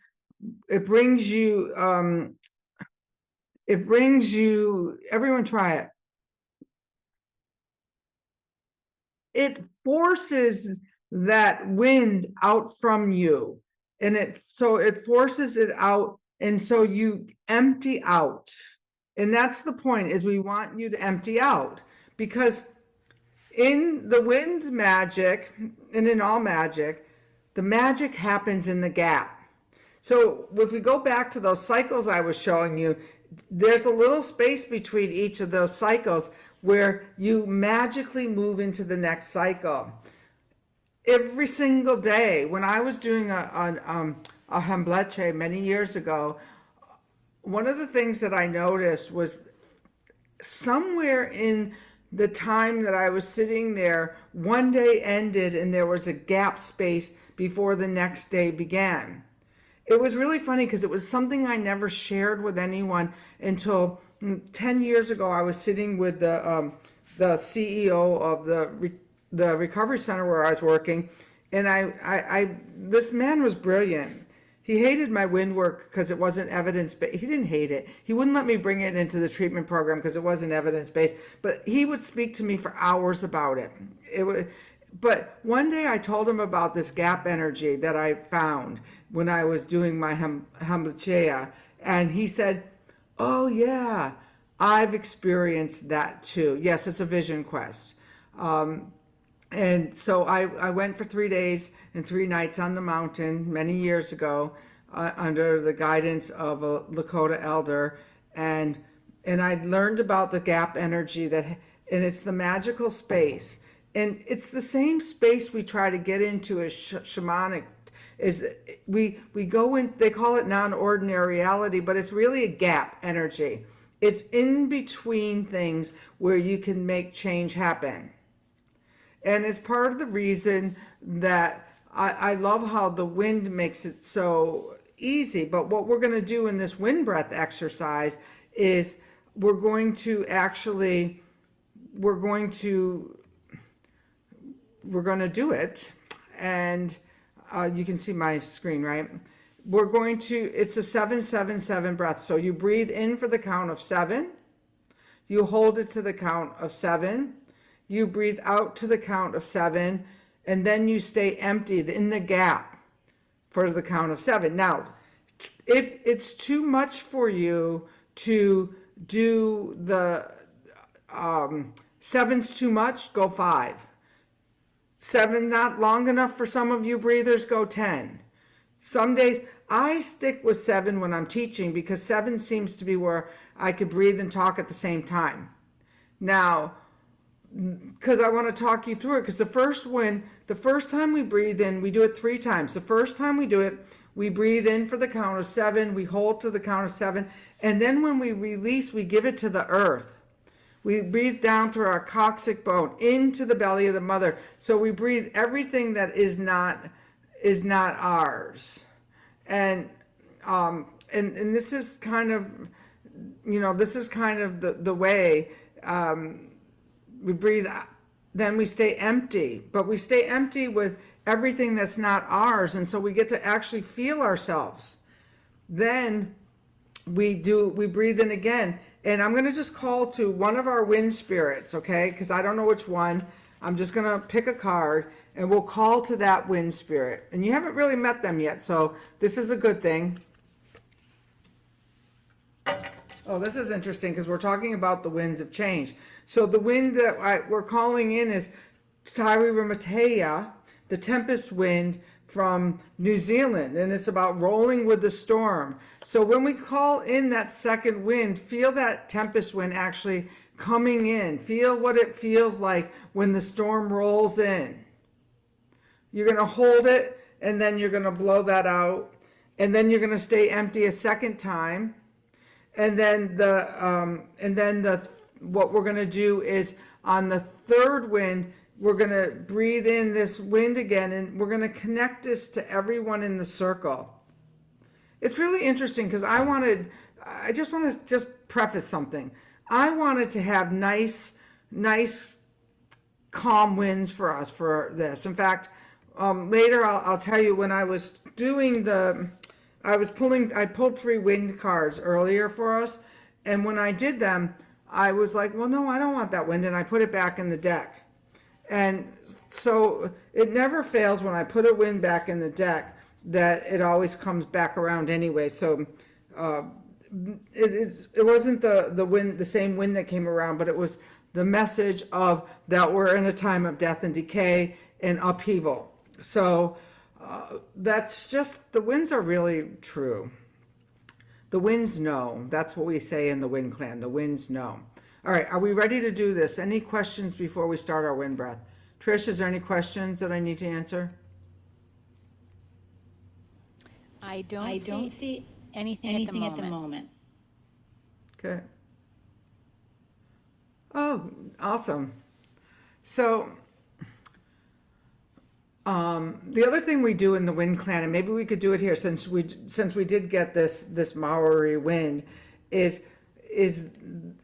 you everyone try it. It forces that wind out from you, and it forces it out, and so you empty out. And that's the point, is we want you to empty out, because in the wind magic and in all magic, the magic happens in the gap. So if we go back to those cycles I was showing you, there's a little space between each of those cycles where you magically move into the next cycle. Every single day, when I was doing a hambleche many years ago, one of the things that I noticed was somewhere in the time that I was sitting there, one day ended and there was a gap space before the next day began. It was really funny because it was something I never shared with anyone until 10 years ago. I was sitting with the CEO of the recovery center where I was working, and this man was brilliant. He hated my wind work because it wasn't evidence-based. He didn't hate it. He wouldn't let me bring it into the treatment program because it wasn't evidence-based, but he would speak to me for hours about it. But one day I told him about this gap energy that I found when I was doing my hamblecheia, and he said, "Oh yeah, I've experienced that too. Yes, it's a vision quest." And so I went for 3 days and 3 nights on the mountain many years ago, under the guidance of a Lakota elder, and I learned about the gap energy and it's the magical space, and it's the same space we try to get into as shamanic. Is we go in, they call it non-ordinary reality, but it's really a gap energy. It's in between things where you can make change happen. And it's part of the reason that I love how the wind makes it so easy. But what we're going to do in this wind breath exercise is we're going to do it. And you can see my screen, right? It's a 7-7-7 breath. So you breathe in for the count of 7. You hold it to the count of 7. You breathe out to the count of 7, and then you stay empty in the gap for the count of 7. Now, if it's too much for you to do the 7's too much, go 5. 7 not long enough for some of you breathers, go 10. Some days I stick with 7 when I'm teaching, because 7 seems to be where I could breathe and talk at the same time. Now, because I want to talk you through it, because the first time we breathe in, we do it 3 times. The first time we do it, we breathe in for the count of 7, we hold to the count of 7, and then when we release, we give it to the earth. We breathe down through our coccyx bone into the belly of the mother. So we breathe everything that is not ours. And this is kind of, the way we breathe, then we stay empty, but we stay empty with everything that's not ours, and so we get to actually feel ourselves. Then we breathe in again, and I'm going to just call to one of our wind spirits, okay, because I don't know which one. I'm just going to pick a card, and we'll call to that wind spirit, and you haven't really met them yet, so this is a good thing. Oh, this is interesting because we're talking about the winds of change. So the wind that we're calling in is Tairi Ramatea, the tempest wind from New Zealand, and it's about rolling with the storm. So when we call in that second wind, feel that tempest wind actually coming in. Feel what it feels like when the storm rolls in. You're going to hold it, and then you're going to blow that out, and then you're going to stay empty a second time. And then what we're going to do is on the third wind, we're going to breathe in this wind again, and we're going to connect this to everyone in the circle. It's really interesting because I just want to preface something. I wanted to have nice, calm winds for us for this. In fact, later I'll tell you when I was doing I pulled 3 wind cards earlier for us. And when I did them, I was like, well, no, I don't want that wind. And I put it back in the deck. And so it never fails when I put a wind back in the deck that it always comes back around anyway. So uh, it wasn't the wind, the same wind that came around, but it was the message of that we're in a time of death and decay and upheaval. So that's just, the winds are really true. The winds know. That's what we say in the Wind Clan. The winds know. All right, are we ready to do this? Any questions before we start our wind breath? Trish, is there any questions that I need to answer? I I don't don't see see anything at the anything at the moment. moment. Okay. Oh, awesome. So, the other thing we do in the Wind Clan, and maybe we could do it here since we did get this Maori wind, is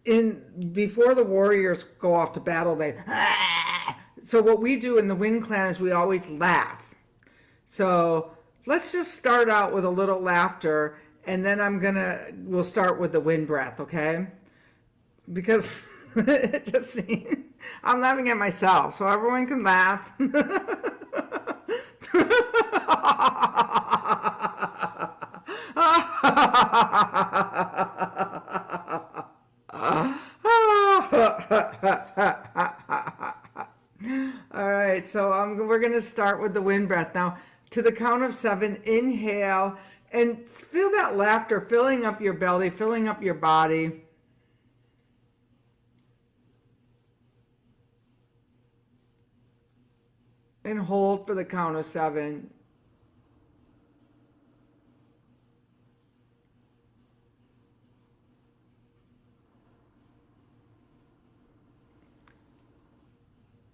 in before the warriors go off to battle, they so what we do in the Wind Clan is we always laugh. So let's just start out with a little laughter, and then we'll start with the wind breath, okay? Because it just seems, I'm laughing at myself, so everyone can laugh. All right, so we're going to start with the wind breath. Now, to the count of 7, inhale, and feel that laughter filling up your belly, filling up your body. And hold for the count of 7.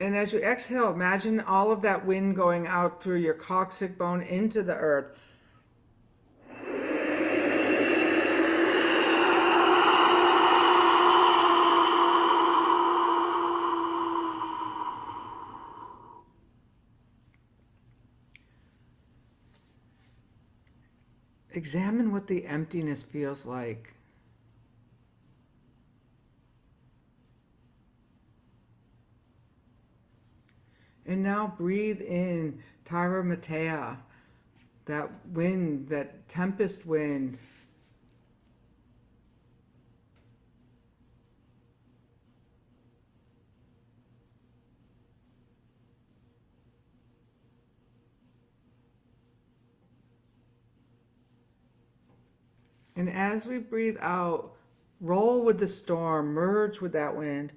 And as you exhale, imagine all of that wind going out through your coccyx bone into the earth. Examine what the emptiness feels like. And now breathe in Tyra Matea, that wind, that tempest wind. And as we breathe out, roll with the storm, merge with that wind.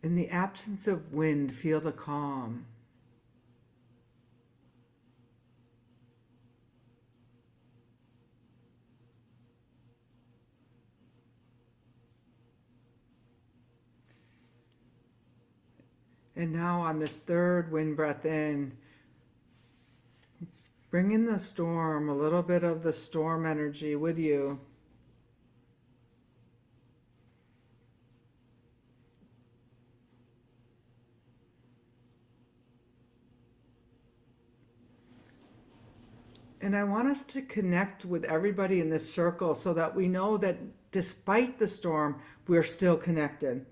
In the absence of wind, feel the calm. And now on this third wind breath in, bring in the storm, a little bit of the storm energy with you. And I want us to connect with everybody in this circle so that we know that despite the storm, we're still connected.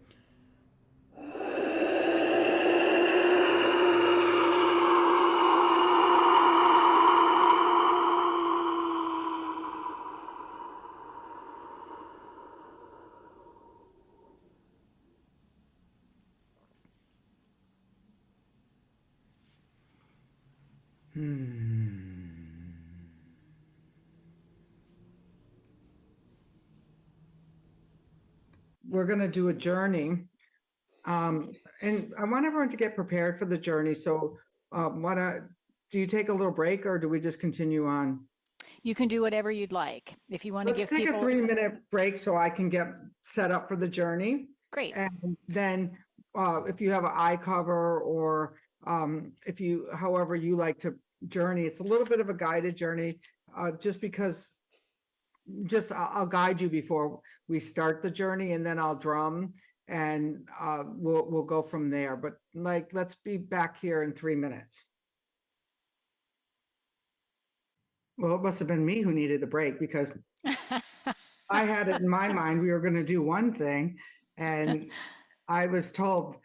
We're going to do a journey. And I want everyone to get prepared for the journey. So do you take a little break or do we just continue on? You can do whatever you'd like. If you want to Let's give take a people, 3-minute break so I can get set up for the journey. great. And then if you have an eye cover, or if you, however you like to journey, it's a little bit of a guided journey, just because I'll guide you before we start the journey, and then I'll drum, and we'll go from there. But like, let's be back here in 3 minutes. Well, it must have been me who needed a break, because I had it in my mind we were going to do one thing, and I was told,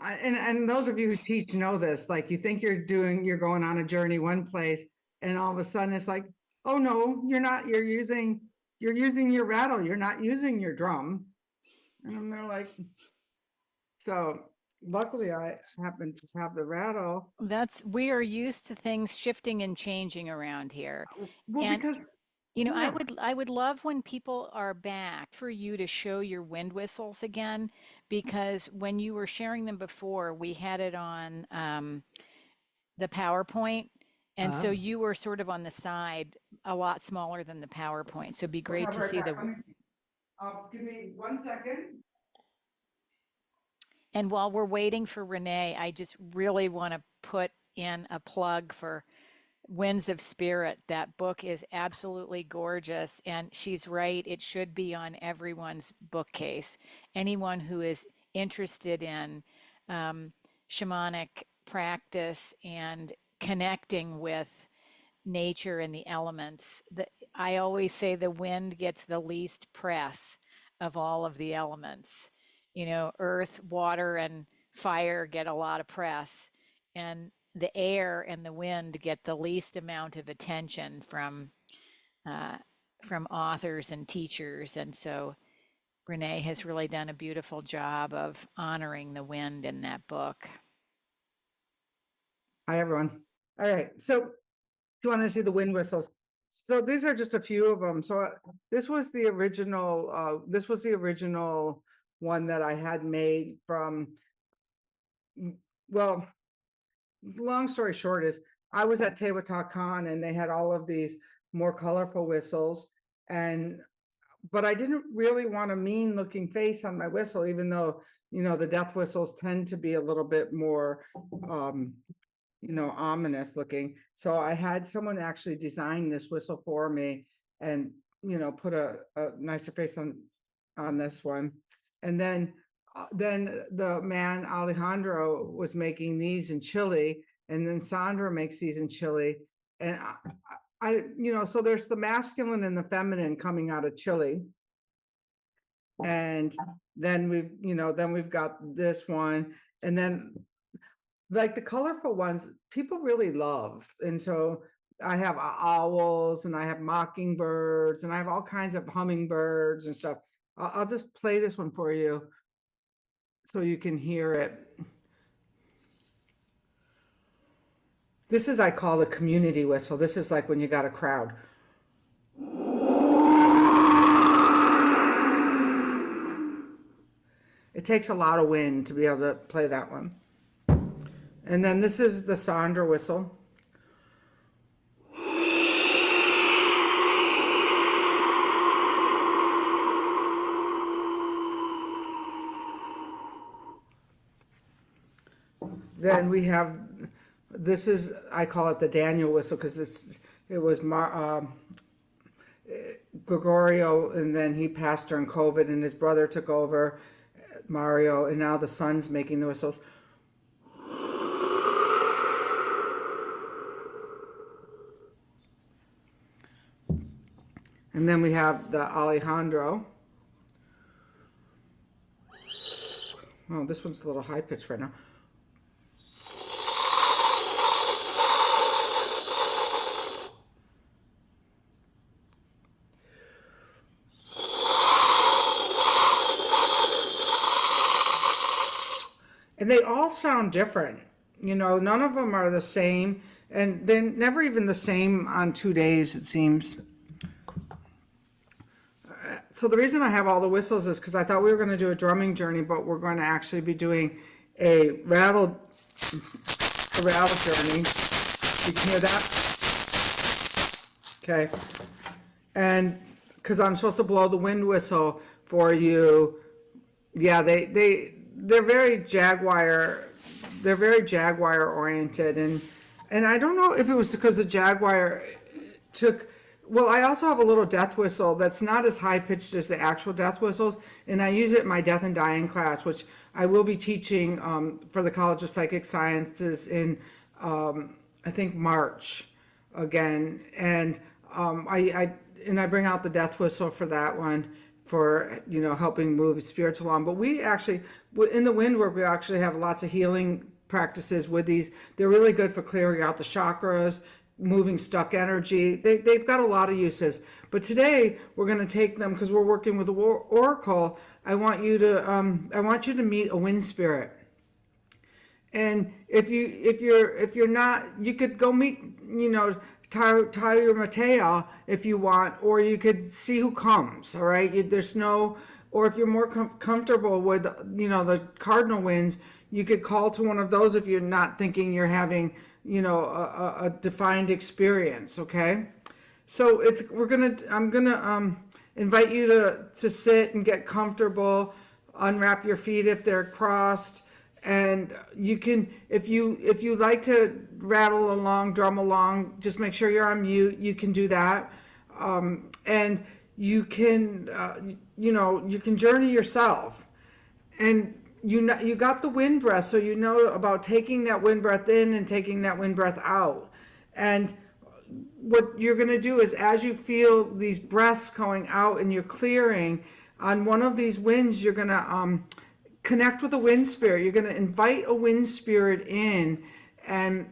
and those of you who teach know this, like, you think you're going on a journey one place, and all of a sudden it's like, oh no, you're not, you're using your rattle, you're not using your drum. And they're like, so luckily I happen to have the rattle. We are used to things shifting and changing around here. Well, And because yeah. I would love when people are back for you to show your wind whistles again, because when you were sharing them before, we had it on the PowerPoint. And so you were sort of on the side, a lot smaller than the PowerPoint. So it'd be Okay, great I'll be to right see back. Give me 1 second. And while we're waiting for Renee, I just really want to put in a plug for Winds of Spirit. That book is absolutely gorgeous. And she's right, it should be on everyone's bookcase. Anyone who is interested in shamanic practice and connecting with nature and the elements. I always say the wind gets the least press of all of the elements. You know, earth, water, and fire get a lot of press, and the air and the wind get the least amount of attention from authors and teachers. And so Renee has really done a beautiful job of honoring the wind in that book. Hi, everyone. All right. So if you want to see the wind whistles, so these are just a few of them. So this was the original, one that I had made from, well, long story short is I was at Teotihuacan, and they had all of these more colorful whistles, but I didn't really want a mean looking face on my whistle, even though, the death whistles tend to be a little bit more, ominous looking. So I had someone actually design this whistle for me, and, put a nicer face on this one. And then the man Alejandro was making these in Chile, and then Sandra makes these in Chile. And so there's the masculine and the feminine coming out of Chile. And then we've got this one, and then like the colorful ones people really love. And so I have owls, and I have mockingbirds, and I have all kinds of hummingbirds and stuff. I'll just play this one for you so you can hear it. This is, I call the community whistle. This is like when you got a crowd. It takes a lot of wind to be able to play that one. And then this is the Sandra whistle. Then we have, this is, I call it the Daniel whistle, because it was Gregorio, and then he passed during COVID, and his brother took over, Mario, and now the son's making the whistles. And then we have the Alejandro. Oh, this one's a little high pitched right now. And they all sound different. None of them are the same, and they're never even the same on 2 days, it seems. So the reason I have all the whistles is because I thought we were going to do a drumming journey, but we're going to actually be doing a rattle journey. You can hear that? Okay. And because I'm supposed to blow the wind whistle for you. Yeah, they're very jaguar oriented, and I don't know if it was because the jaguar took, well, I also have a little death whistle that's not as high pitched as the actual death whistles, and I use it in my death and dying class, which I will be teaching for the College of Psychic Sciences in I think March again, and I bring out the death whistle for that one, for, you know, helping move spirits along. But we actually, in the wind work, we actually have lots of healing practices with these. They're really good for clearing out the chakras, moving stuck energy. They've got a lot of uses. But today we're going to take them, because we're working with the oracle. I want you to meet a wind spirit. And if you're not, you could go meet, you know, Tyler Matea if you want, or you could see who comes. All right, there's no, or if you're more comfortable with, you know, the cardinal winds, you could call to one of those if you're not thinking you're having, you know, a defined experience. Okay, so I'm gonna invite you to sit and get comfortable, unwrap your feet if they're crossed. And you can, if you like to rattle along, drum along, just make sure you're on mute. You can do that, and you can, you know, you can journey yourself. And you got the wind breath, so you know about taking that wind breath in and taking that wind breath out. And what you're going to do is, as you feel these breaths going out and you're clearing on one of these winds, you're going to connect with a wind spirit. You're going to invite a wind spirit in, and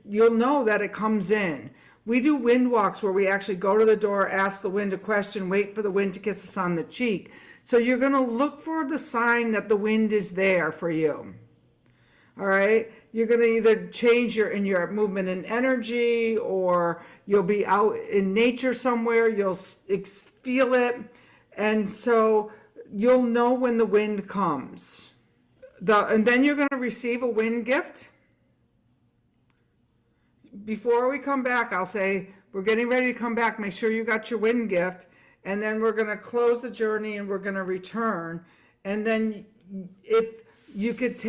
you'll know that it comes in. We do wind walks where we actually go to the door, ask the wind a question, wait for the wind to kiss us on the cheek. So you're going to look for the sign that the wind is there for you. All right? You're going to either change your movement and energy, or you'll be out in nature somewhere, you'll feel it, and so you'll know when the wind comes. And then you're going to receive a wind gift. Before we come back, I'll say, we're getting ready to come back. Make sure you got your wind gift. And then we're going to close the journey and we're going to return. And then if you could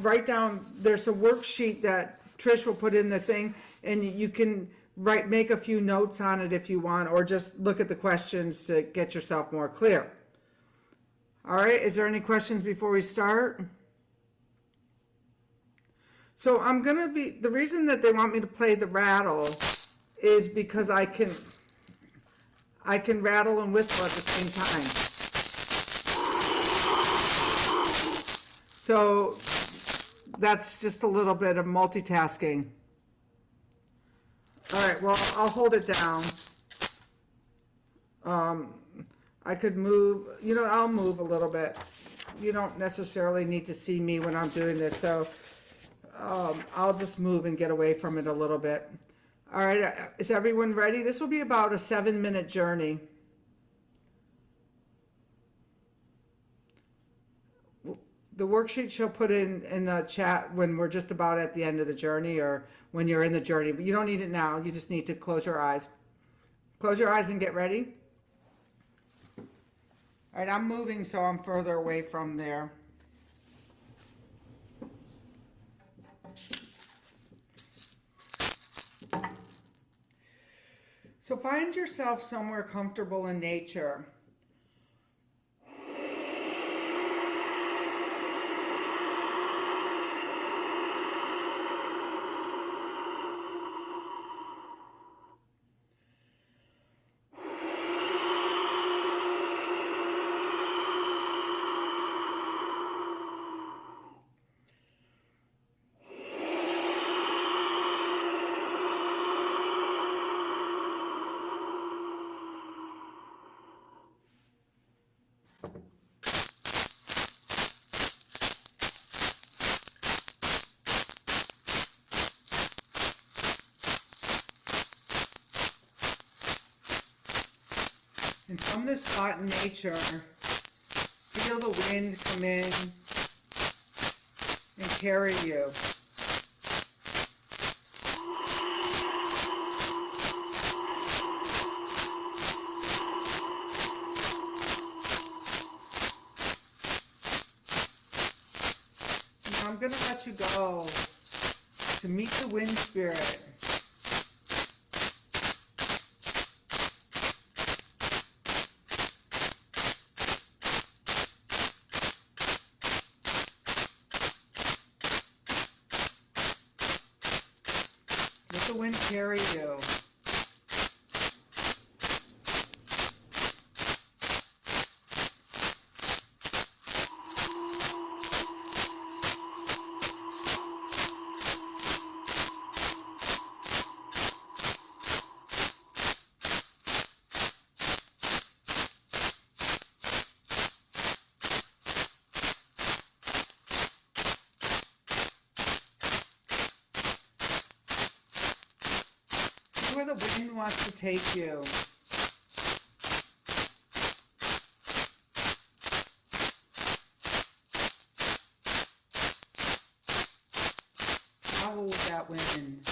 write down, there's a worksheet that Trish will put in the thing, and you can make a few notes on it if you want, or just look at the questions to get yourself more clear. All right, is there any questions before we start? So the reason that they want me to play the rattle is because I can rattle and whistle at the same time. So that's just a little bit of multitasking. All right, well, I'll hold it down. I could move, you know, I'll move a little bit. You don't necessarily need to see me when I'm doing this, so I'll just move and get away from it a little bit. All right, is everyone ready? This will be about a 7-minute journey. The worksheet she'll put in the chat when we're just about at the end of the journey, or when you're in the journey. But you don't need it now. You just need to close your eyes. Close your eyes and get ready. All right, I'm moving, so I'm further away from there. So find yourself somewhere comfortable in nature. And from this spot in nature, feel the wind come in and carry you. you go to meet the wind spirit. Let the wind carry you. Where the wind wants to take you. Travel with that wind.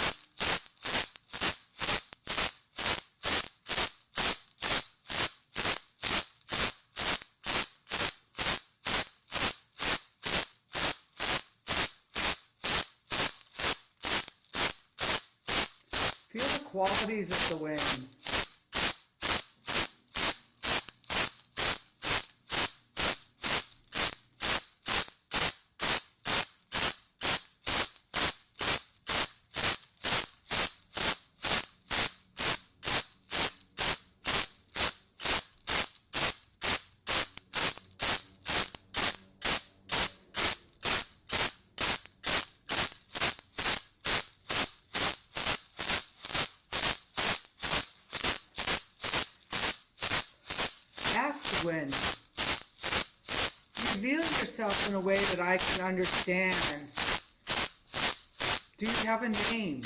Feel the qualities of the wind. Ask the wind. Reveal yourself in a way that I can understand. Do you have a name?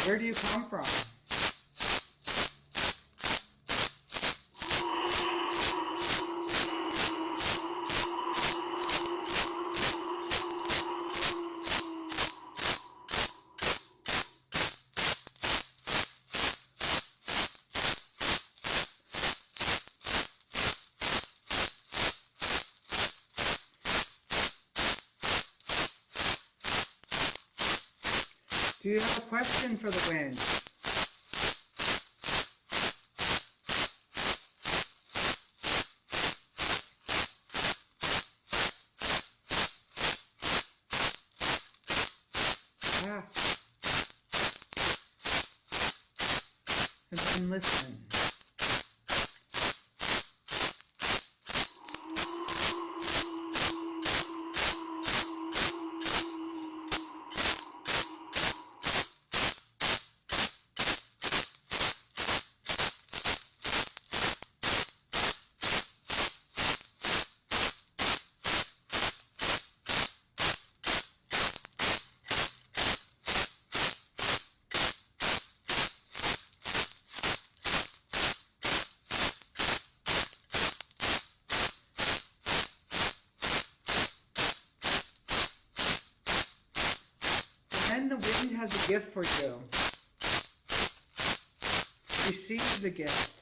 Where do you come from? Do you have a question for the wind? Ask. And then listen. Then the wind has a gift for you. Receive the gift.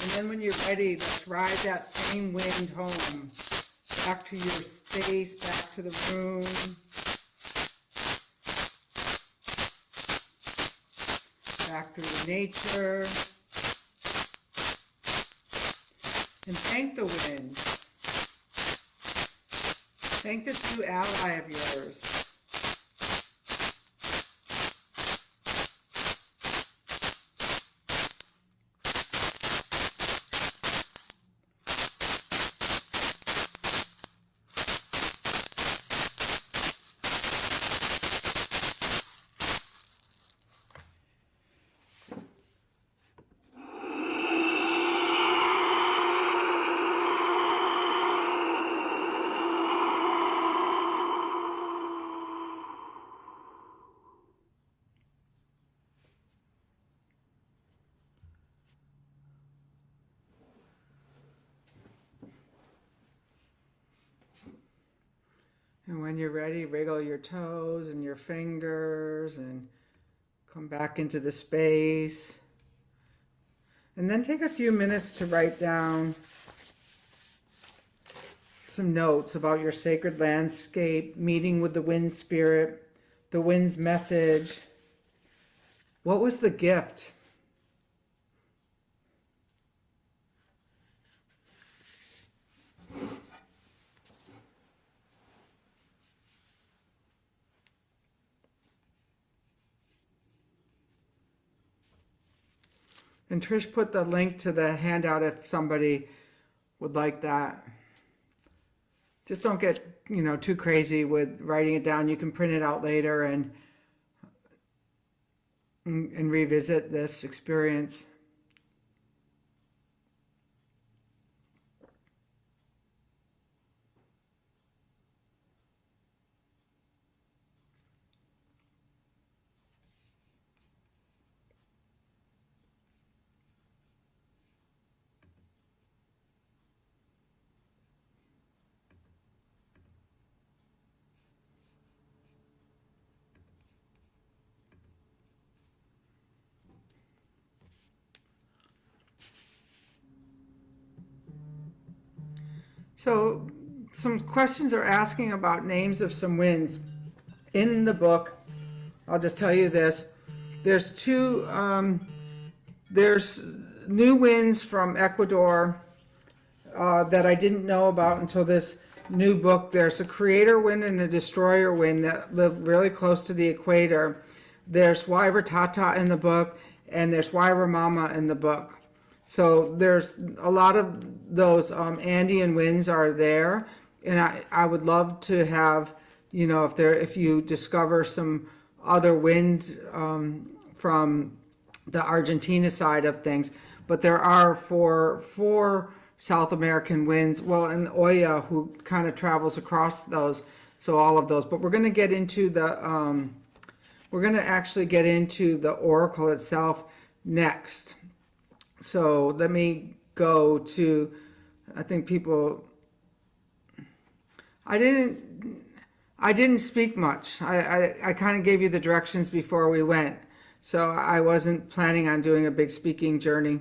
And then when you're ready, let's ride that same wind home, back to your space, back to the room. Back through nature. And thank the wind. Thank this new ally of yours. And when you're ready, wriggle your toes and your fingers and come back into the space. And then take a few minutes to write down some notes about your sacred landscape, meeting with the wind spirit, the wind's message. What was the gift? And Trish put the link to the handout if somebody would like that. Just don't get, too crazy with writing it down. You can print it out later and revisit this experience. So some questions are asking about names of some winds. In the book, I'll just tell you this, there's there's new winds from Ecuador that I didn't know about until this new book. There's a creator wind and a destroyer wind that live really close to the equator. There's Wairartata in the book, and there's Wairamama in the book. So there's a lot of those Andean winds are there, and I would love to have, if you discover some other wind from the Argentina side of things, but there are four South American winds, well, and Oya, who kind of travels across those, so all of those. But we're going to get into we're going to actually get into the oracle itself next. So let me go to, I think I didn't speak much. I kind of gave you the directions before we went. So I wasn't planning on doing a big speaking journey.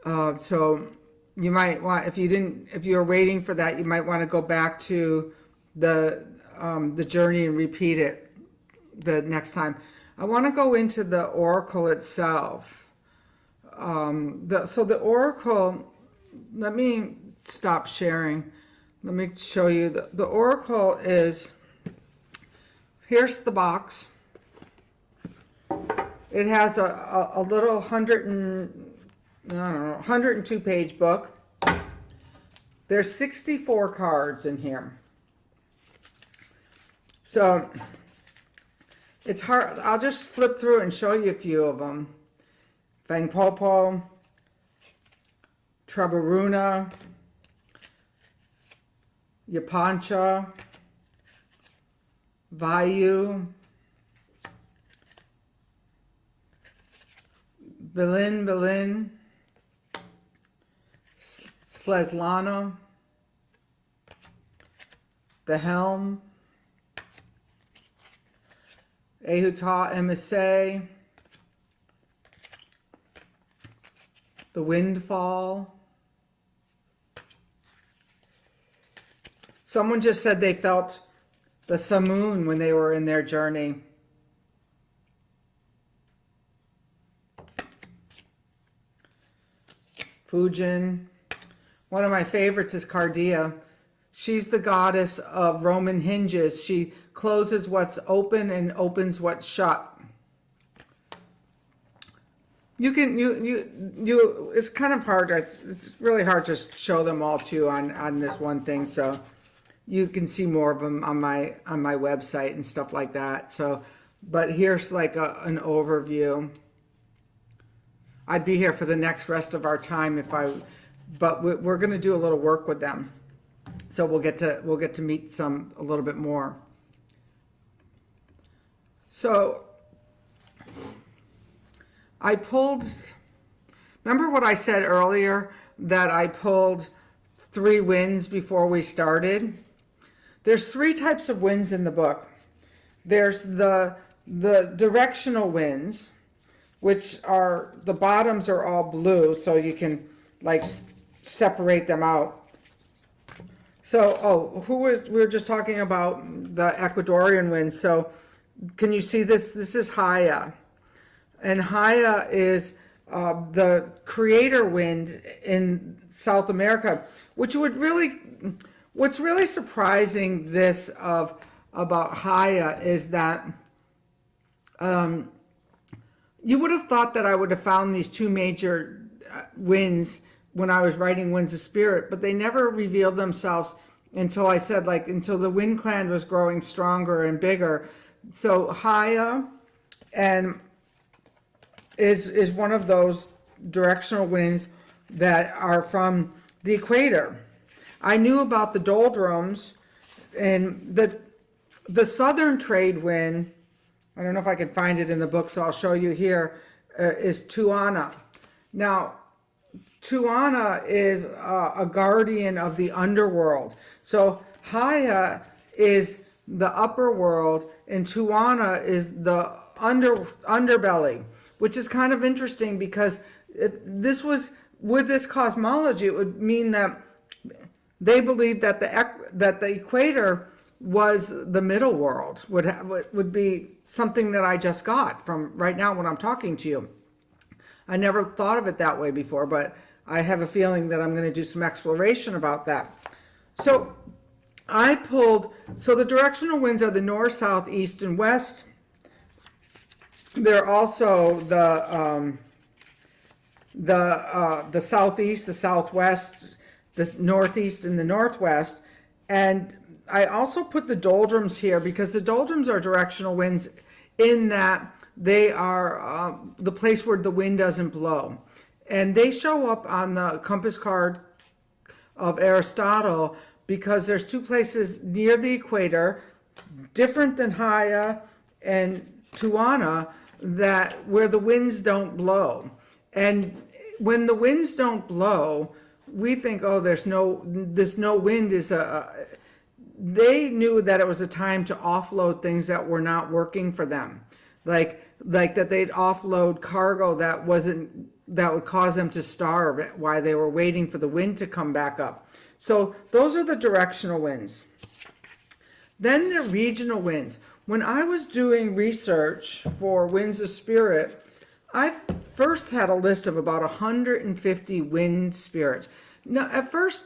So you might want, if you're waiting for that, you might want to go back to the journey and repeat it the next time. I want to go into the oracle itself. So the oracle, let me stop sharing. Let me show you. The oracle is, here's the box. It has a little 102 page book. There's 64 cards in here. So it's hard. I'll just flip through and show you a few of them. Fangpopo, Trabaruna, Yapancha, Vayu, Belin, Sleslana, the Helm, Ehuta Emissay, the Windfall, Someone just said they felt the Shaman when they were in their journey. Fujin. One of my favorites is Cardia. She's the goddess of Roman hinges. She closes what's open and opens what's shut. You can, it's kind of hard, it's really hard to show them all to you on this one thing. So you can see more of them on my website and stuff like that. So, but here's like an overview. I'd be here for the next rest of our time but we're going to do a little work with them. So we'll get to meet some a little bit more. So I pulled, remember what I said earlier, that I pulled 3 winds before we started? There's 3 types of winds in the book. There's the directional winds, which are, the bottoms are all blue, so you can like separate them out. So, we were just talking about the Ecuadorian wind. So can you see this? This is Haya. And Haya is the creator wind in South America, which what's really surprising about Haya is that you would have thought that I would have found these 2 major winds when I was writing Winds of Spirit, but they never revealed themselves until I said, like, until the wind clan was growing stronger and bigger. So Haya is one of those directional winds that are from the equator. I knew about the doldrums, and the southern trade wind, I don't know if I can find it in the book, so I'll show you here, is Tuana. Now, Tuana is a guardian of the underworld. So Haya is the upper world, and Tuana is the underbelly, which is kind of interesting because with this cosmology, it would mean that they believed that the equator was the middle world, would be something that I just got from right now when I'm talking to you. I never thought of it that way before, but I have a feeling that I'm going to do some exploration about that. So so the directional winds are the north, south, east, and west. They're also the southeast, the southwest, the northeast, and the northwest. And I also put the doldrums here because the doldrums are directional winds in that they are the place where the wind doesn't blow. And they show up on the compass card of Aristotle because there's 2 places near the equator, different than Haya and Tuana, where the winds don't blow. And when the winds don't blow, we think, oh, this no wind is they knew that it was a time to offload things that were not working for them. Like that they'd offload cargo that would cause them to starve while they were waiting for the wind to come back up. So those are the directional winds. Then the regional winds. When I was doing research for Winds of Spirit, I first had a list of about 150 wind spirits. Now, at first,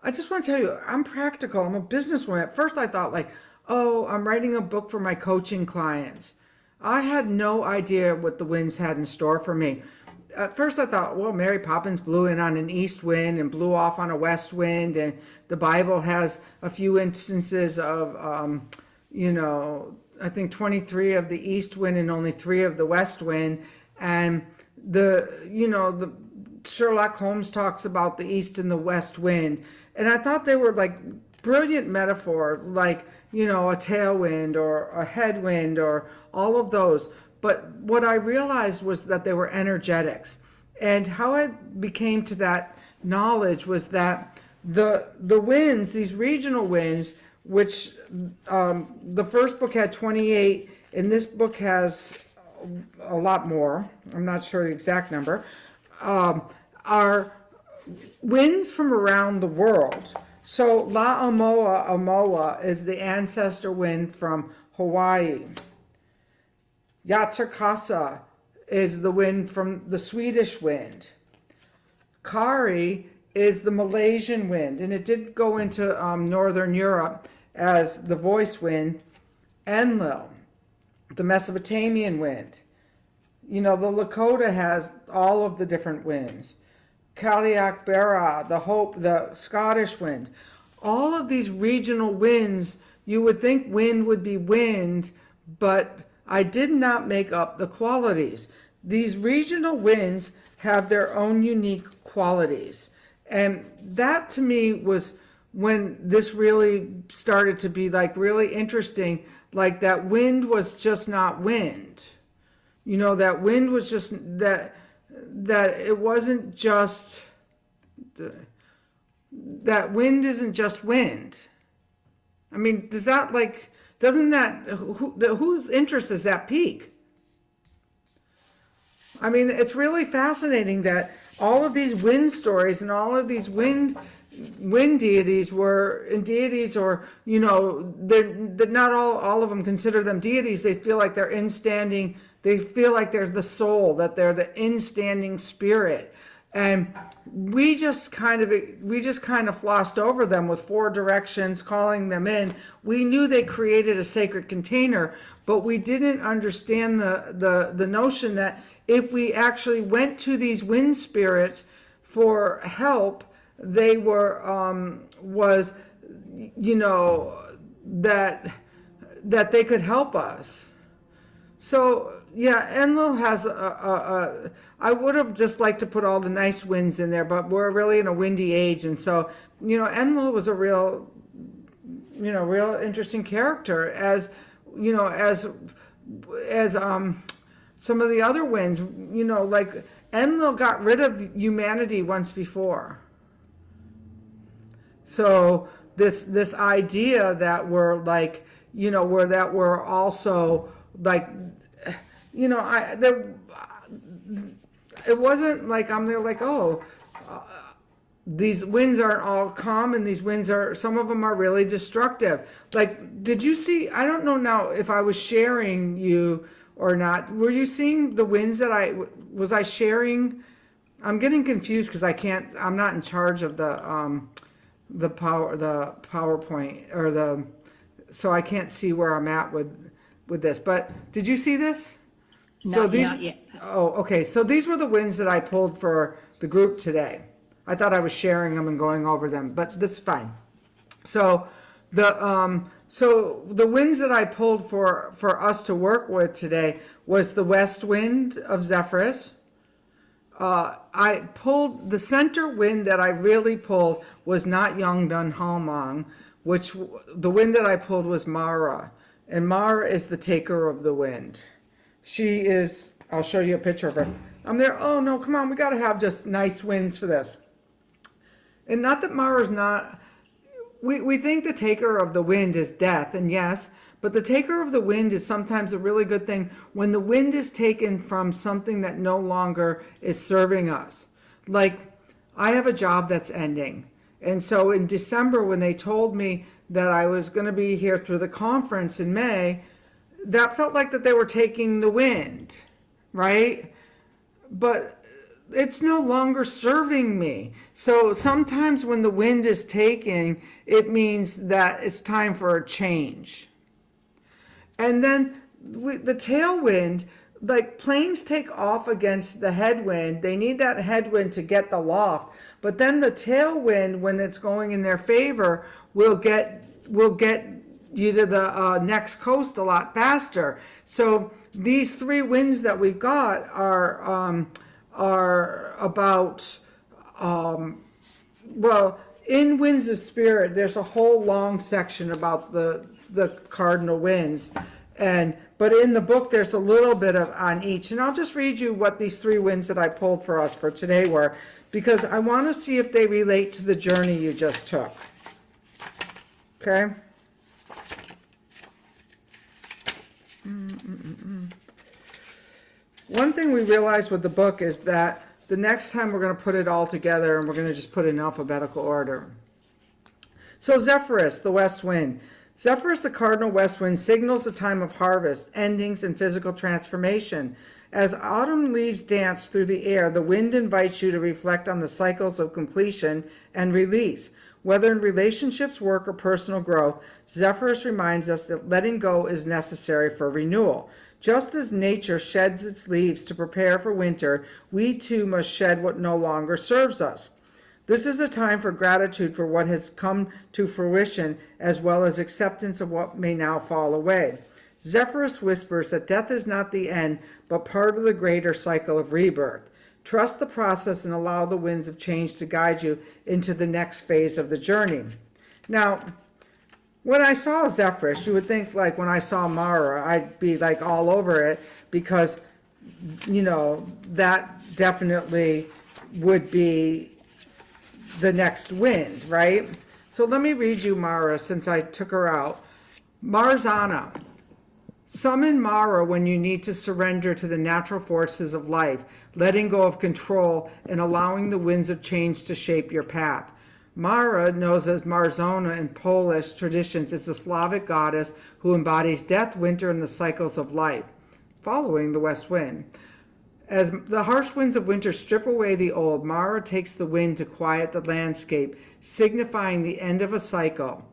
I just want to tell you, I'm practical. I'm a businesswoman. At first, I thought like, oh, I'm writing a book for my coaching clients. I had no idea what the winds had in store for me. At first I thought, well, Mary Poppins blew in on an east wind and blew off on a west wind, and the Bible has a few instances of, I think 23 of the east wind and only 3 of the west wind. And the Sherlock Holmes talks about the east and the west wind. And I thought they were like brilliant metaphors, like, a tailwind or a headwind or all of those. But what I realized was that they were energetics. And how I became to that knowledge was that the winds, these regional winds, which the first book had 28, and this book has a lot more, I'm not sure the exact number, are winds from around the world. So Omoa is the ancestor wind from Hawaii. Yatsukasa is the wind from the Swedish wind. Kari is the Malaysian wind, and it did go into Northern Europe as the voice wind. Enlil, the Mesopotamian wind. You know, the Lakota has all of the different winds. Kaliak Bera, the Hope, the Scottish wind. All of these regional winds, you would think wind would be wind, but I did not make up the qualities. These regional winds have their own unique qualities. And that to me was when this really started to be like really interesting, like that wind was just not wind. You know, that wind was just that it wasn't just that wind isn't just wind. I mean, doesn't that whose interest is that pique? I mean, it's really fascinating that all of these wind stories and all of these wind deities were deities, or you know, they're not all of them consider them deities. They feel like they're instanding. They feel like they're the soul, that they're the instanding spirit, and we just kind of flossed over them with 4 directions, calling them in. We knew they created a sacred container, but we didn't understand the notion that if we actually went to these wind spirits for help, they were was, you know, that they could help us. So yeah, Enlil has I would have just liked to put all the nice winds in there, but we're really in a windy age, and so you know, Enlil was a real interesting character, as you know, as some of the other winds. You know, like Enlil got rid of humanity once before. So this idea that we're like, you know, that we're also like, you know, it wasn't like I'm there like, oh, these winds aren't all calm, and these winds are, some of them are really destructive. Like, did you see, I don't know now if I was sharing you or not. Were you seeing the winds that was I sharing? I'm getting confused because I'm not in charge of the PowerPoint or so I can't see where I'm at with this. But did you see this? Not yet. Oh, okay. So these were the winds that I pulled for the group today. I thought I was sharing them and going over them, but that's fine. So the winds that I pulled for us to work with today was the west wind of Zephyrus. I pulled the center wind that I really pulled was not Yongdun Halmang, which the wind that I pulled was Mara, and Mara is the taker of the wind. She is, I'll show you a picture of her. I'm there, oh no, come on, we got to have just nice winds for this. And not that Mara's not, we think the taker of the wind is death, and yes, but the taker of the wind is sometimes a really good thing when the wind is taken from something that no longer is serving us. Like, I have a job that's ending. And so in December, when they told me that I was going to be here through the conference in May, that felt like that they were taking the wind, right? But it's no longer serving me. So sometimes when the wind is taking, it means that it's time for a change. And then with the tailwind, like planes take off against the headwind. They need that headwind to get the loft. But then the tailwind, when it's going in their favor, will get you to the next coast a lot faster. So these 3 winds that we got are about well, in Winds of Spirit, there's a whole long section about the cardinal winds, but in the book there's a little bit of on each, and I'll just read you what these 3 winds that I pulled for us for today were, because I want to see if they relate to the journey you just took. Okay. One thing we realized with the book is that the next time we're going to put it all together and we're going to just put it in alphabetical order. So Zephyrus, the west wind. Zephyrus, the cardinal west wind, signals the time of harvest, endings, and physical transformation. As autumn leaves dance through the air, the wind invites you to reflect on the cycles of completion and release. Whether in relationships, work, or personal growth, Zephyrus reminds us that letting go is necessary for renewal. Just as nature sheds its leaves to prepare for winter, we too must shed what no longer serves us. This is a time for gratitude for what has come to fruition, as well as acceptance of what may now fall away. Zephyrus whispers that death is not the end, but part of the greater cycle of rebirth. Trust the process and allow the winds of change to guide you into the next phase of the journey. Now, when I saw Zephyrus, you would think like when I saw Mara, I'd be like all over it because, you know, that definitely would be the next wind, right? So let me read you Mara since I took her out. Marzana. Summon Mara when you need to surrender to the natural forces of life, letting go of control and allowing the winds of change to shape your path. Mara, known as Marzona in Polish traditions, is the Slavic goddess who embodies death, winter, and the cycles of life, following the west wind. As the harsh winds of winter strip away the old, Mara takes the wind to quiet the landscape, signifying the end of a cycle.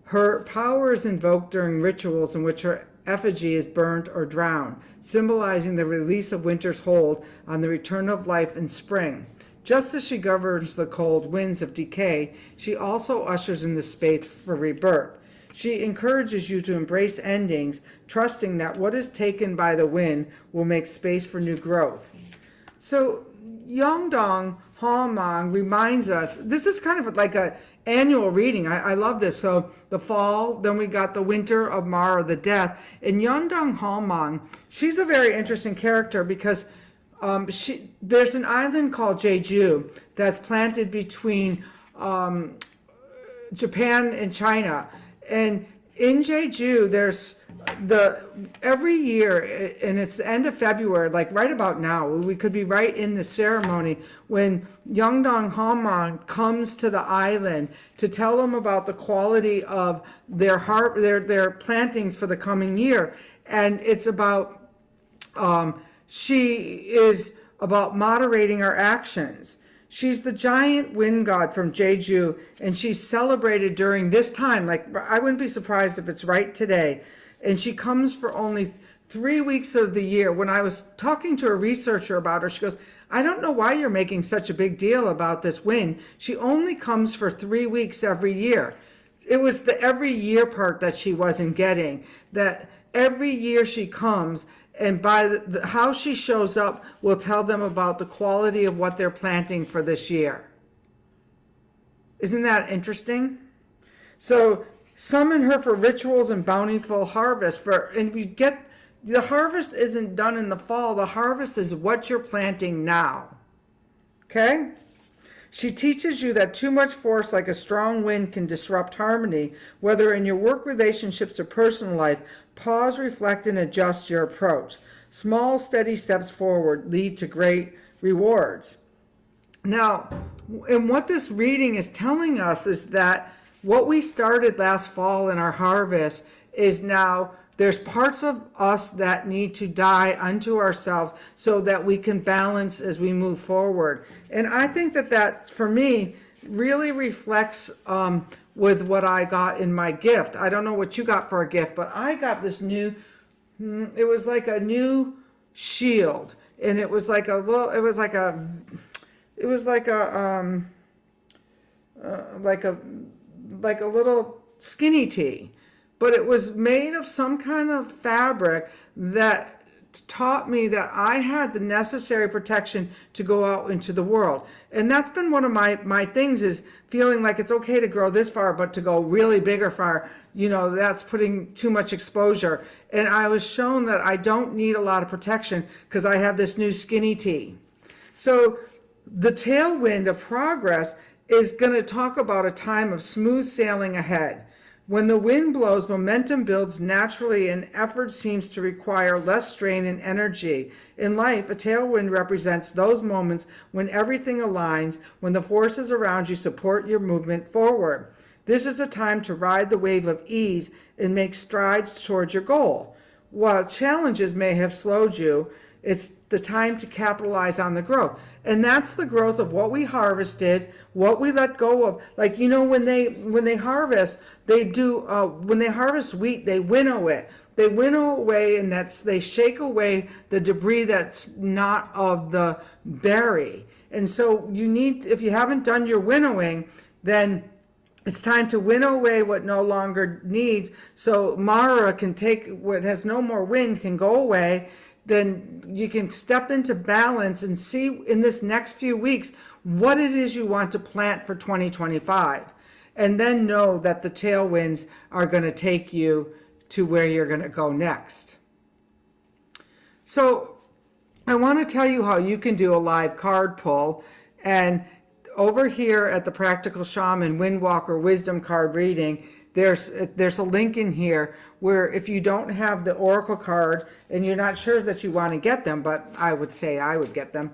Her power is invoked during rituals in which her effigy is burnt or drowned, symbolizing the release of winter's hold on the return of life in spring. Just as she governs the cold winds of decay, she also ushers in the space for rebirth. She encourages you to embrace endings, trusting that what is taken by the wind will make space for new growth. So Yongdong Halmang reminds us, this is kind of like a annual reading. I love this. So the fall, then we got the winter of Mara, the death. And Yongdong Halmang, she's a very interesting character because there's an island called Jeju that's planted between Japan and China. And in Jeju, there's every year, and it's the end of February, like right about now, we could be right in the ceremony when Yongdong Halmang comes to the island to tell them about the quality of their plantings for the coming year. And it's about, she is about moderating our actions. She's the giant wind god from Jeju, and she's celebrated during this time. Like, I wouldn't be surprised if it's right today. And she comes for only 3 weeks of the year. When I was talking to a researcher about her, she goes, I don't know why you're making such a big deal about this wind. She only comes for 3 weeks every year. It was the every year part that she wasn't getting, that every year she comes, and by how she shows up will tell them about the quality of what they're planting for this year. Isn't that interesting? So summon her for rituals and bountiful harvest. And we get, the harvest isn't done in the fall. The harvest is what you're planting now. Okay? She teaches you that too much force, like a strong wind, can disrupt harmony, whether in your work relationships or personal life. Pause, reflect, and adjust your approach. Small, steady steps forward lead to great rewards. Now, and what this reading is telling us is that what we started last fall in our harvest is now there's parts of us that need to die unto ourselves so that we can balance as we move forward. And I think that for me, really reflects with what I got in my gift. I don't know what you got for a gift, but I got this new, it was like a new shield. And it was like a little, it was like a little skinny tee. But it was made of some kind of fabric that taught me that I had the necessary protection to go out into the world. And that's been one of my things, is feeling like it's okay to grow this far, but to go really big or far, you know, that's putting too much exposure. And I was shown that I don't need a lot of protection because I have this new skinny tee. So the tailwind of progress is going to talk about a time of smooth sailing ahead. When the wind blows, momentum builds naturally and effort seems to require less strain and energy. In life, a tailwind represents those moments when everything aligns, when the forces around you support your movement forward. This is a time to ride the wave of ease and make strides towards your goal. While challenges may have slowed you, it's the time to capitalize on the growth. And that's the growth of what we harvested, what we let go of. Like, you know, when they harvest, they do, when they harvest wheat, they winnow it. They winnow away, and they shake away the debris that's not of the berry. And so you need, if you haven't done your winnowing, then it's time to winnow away what no longer needs. So Mara can take what has no more wind, can go away. Then you can step into balance and see in this next few weeks what it is you want to plant for 2025. And then know that the tailwinds are going to take you to where you're going to go next. So I want to tell you how you can do a live card pull. And over here at the Practical Shaman Windwalker Wisdom Card Reading, there's a link in here where if you don't have the Oracle card and you're not sure that you want to get them, but I would say I would get them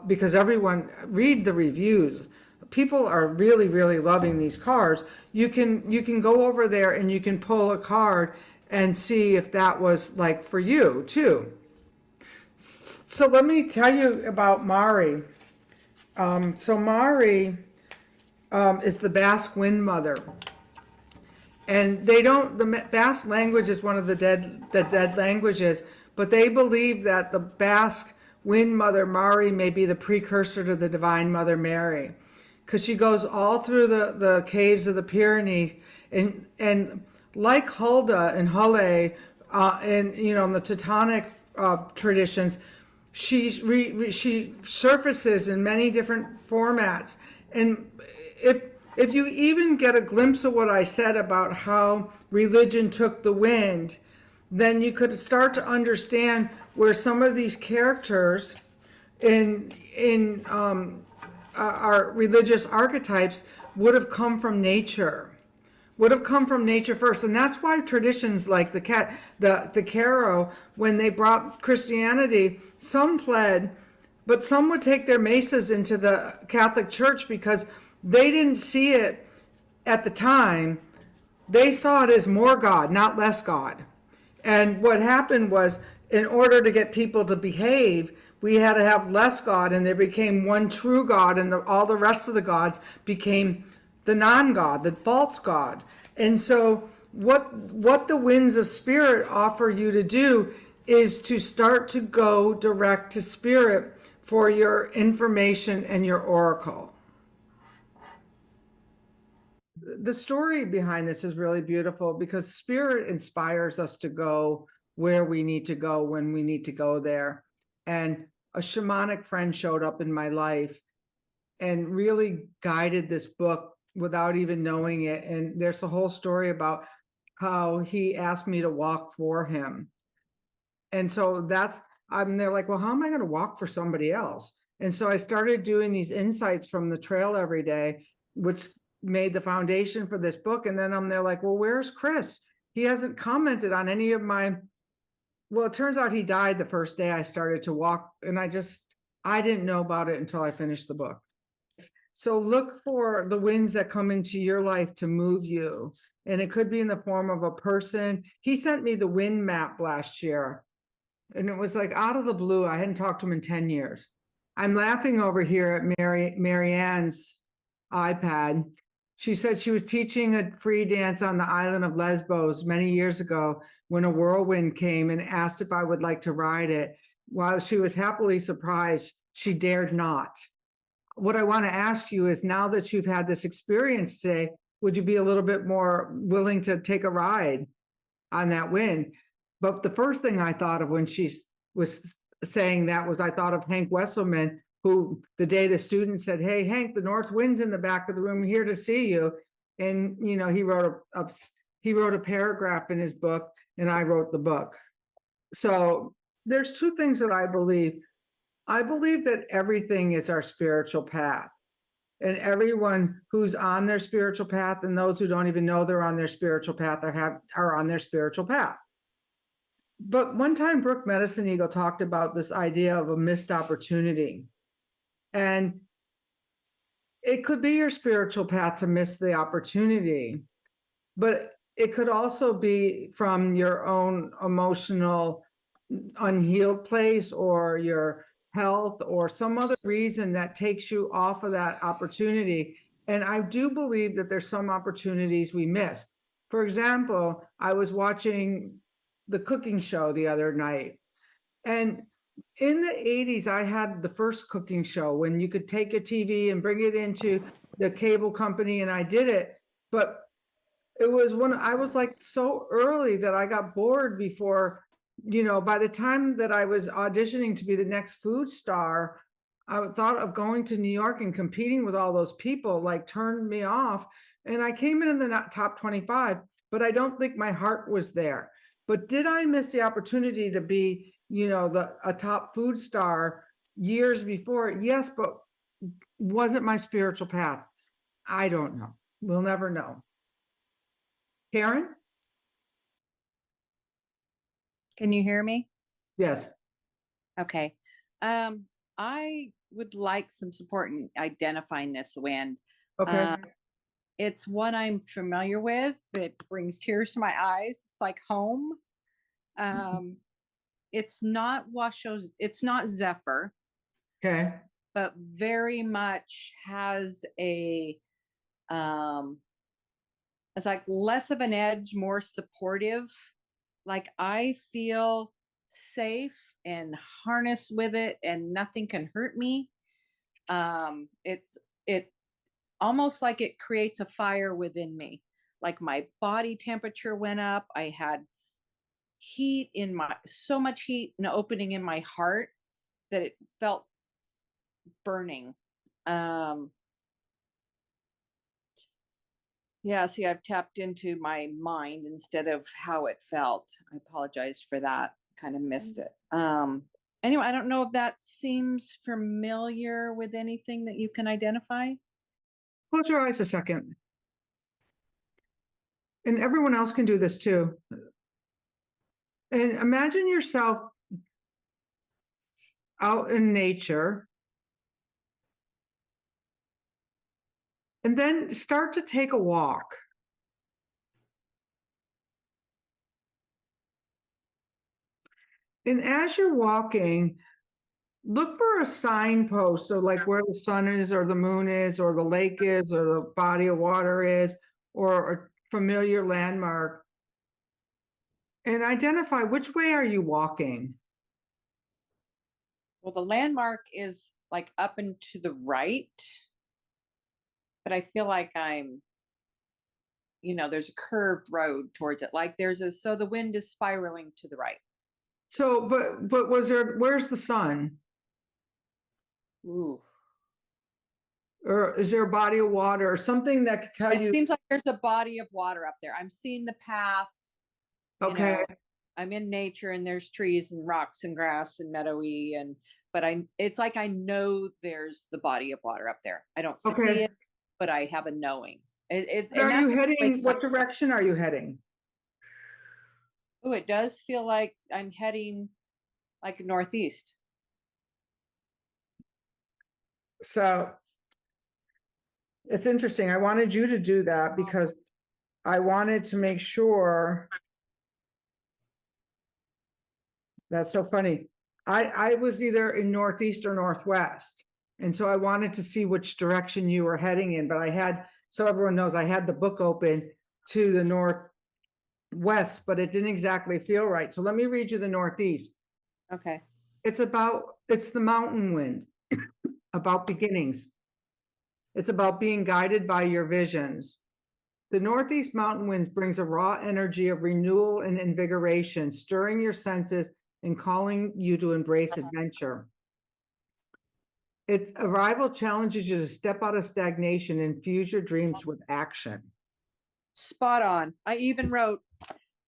because everyone, read the reviews. People are really, really loving these cards. You can go over there and you can pull a card and see if that was like for you too. So let me tell you about Mari. So Mari is the Basque Wind Mother. And the Basque language is one of the dead languages, but they believe that the Basque Wind Mother Mari may be the precursor to the Divine Mother Mary, because she goes all through the caves of the Pyrenees, and like Hulda and Halle, and you know, in the Teutonic traditions, she surfaces in many different formats. And if you even get a glimpse of what I said about how religion took the wind, then you could start to understand where some of these characters in our religious archetypes would have come from nature. Would have come from nature first. And that's why traditions like the Caro, when they brought Christianity, some fled, but some would take their mesas into the Catholic Church because they didn't see it at the time. They saw it as more God, not less God. And what happened was, in order to get people to behave, we had to have less God, and there became one true God, and all the rest of the gods became the non-God, the false God. And so what the winds of spirit offer you to do is to start to go direct to spirit for your information and your oracle. The story behind this is really beautiful because spirit inspires us to go where we need to go when we need to go there. And a shamanic friend showed up in my life and really guided this book without even knowing it. And there's a whole story about how he asked me to walk for him. And so I'm there like, well, how am I going to walk for somebody else? And so I started doing these insights from the trail every day, which made the foundation for this book. And then I'm there like, well, where's Chris? He hasn't commented on any of my, well, it turns out he died the first day I started to walk. And I didn't know about it until I finished the book. So look for the winds that come into your life to move you. And it could be in the form of a person. He sent me the wind map last year. And it was like out of the blue. I hadn't talked to him in 10 years. I'm laughing over here at Marianne's iPad. She said she was teaching a free dance on the island of Lesbos many years ago when a whirlwind came and asked if I would like to ride it. While she was happily surprised, she dared not. What I want to ask you is, now that you've had this experience today, would you be a little bit more willing to take a ride on that wind? But the first thing I thought of when she was saying that was, I thought of Hank Wesselman, who the day the student said, hey, Hank, the north wind's in the back of the room, here to see you. And, you know, he wrote a paragraph in his book, and I wrote the book. So there's two things that I believe. I believe that everything is our spiritual path, and everyone who's on their spiritual path and those who don't even know they're on their spiritual path are on their spiritual path. But one time Brooke Medicine Eagle talked about this idea of a missed opportunity. And it could be your spiritual path to miss the opportunity, but it could also be from your own emotional unhealed place or your health or some other reason that takes you off of that opportunity. And I do believe that there's some opportunities we miss. For example, I was watching the cooking show the other night, and in the 80s, I had the first cooking show when you could take a TV and bring it into the cable company, and I did it. But it was when I was like so early that I got bored before, by the time that I was auditioning to be the next food star, I thought of going to New York and competing with all those people, like turned me off. And I came in the top 25, but I don't think my heart was there. But did I miss the opportunity to be, a top food star years before? Yes, but wasn't my spiritual path. I don't know. We'll never know. Karen? Can you hear me? Yes. Okay. I would like some support in identifying this wind. Okay. It's one I'm familiar with. It brings tears to my eyes. It's like home. It's not Washoe's, it's not Zephyr, Okay. but very much has a it's like less of an edge, more supportive. Like I feel safe and harnessed with it and nothing can hurt me. It almost like it creates a fire within me. Like my body temperature went up. I had heat in my, so much heat and opening in my heart that it felt burning. Yeah, see, I've tapped into my mind instead of how it felt. I apologize for that. Kind of missed it. Anyway, I don't know if that seems familiar with anything that you can identify. Close your eyes a second. And everyone else can do this too. And imagine yourself out in nature. And then start to take a walk. And as you're walking, look for a signpost. So like where the sun is or the moon is or the lake is or the body of water is or a familiar landmark. And identify which way are you walking? Well, the landmark is like up and to the right, but I feel like I'm, there's a curved road towards it. Like so the wind is spiraling to the right. So, but where's the sun? Ooh. Or is there a body of water or something that could tell you? It seems like there's a body of water up there. I'm seeing the path. Okay. I'm in nature and there's trees and rocks and grass and meadowy but it's like I know there's the body of water up there. I don't see it, but I have a knowing. Are you heading? What direction are you heading? Oh, it does feel like I'm heading like northeast. So it's interesting. I wanted you to do that because I wanted to make sure. That's so funny. I was either in northeast or northwest. And so I wanted to see which direction you were heading in, but so everyone knows I had the book open to the northwest, but it didn't exactly feel right. So let me read you the northeast. Okay. It's the mountain wind, about beginnings. It's about being guided by your visions. The northeast mountain winds brings a raw energy of renewal and invigoration, stirring your senses and calling you to embrace adventure. Its arrival challenges you to step out of stagnation and fuse your dreams with action. Spot on. I even wrote,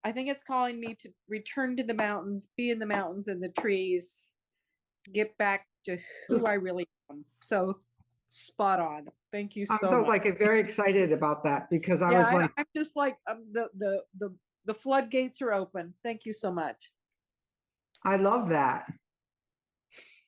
I think it's calling me to return to the mountains, be in the mountains and the trees, get back to who I really am. So spot on. Thank you so much. I'm like very excited about that because I was like, I'm just like the floodgates are open. Thank you so much. I love that.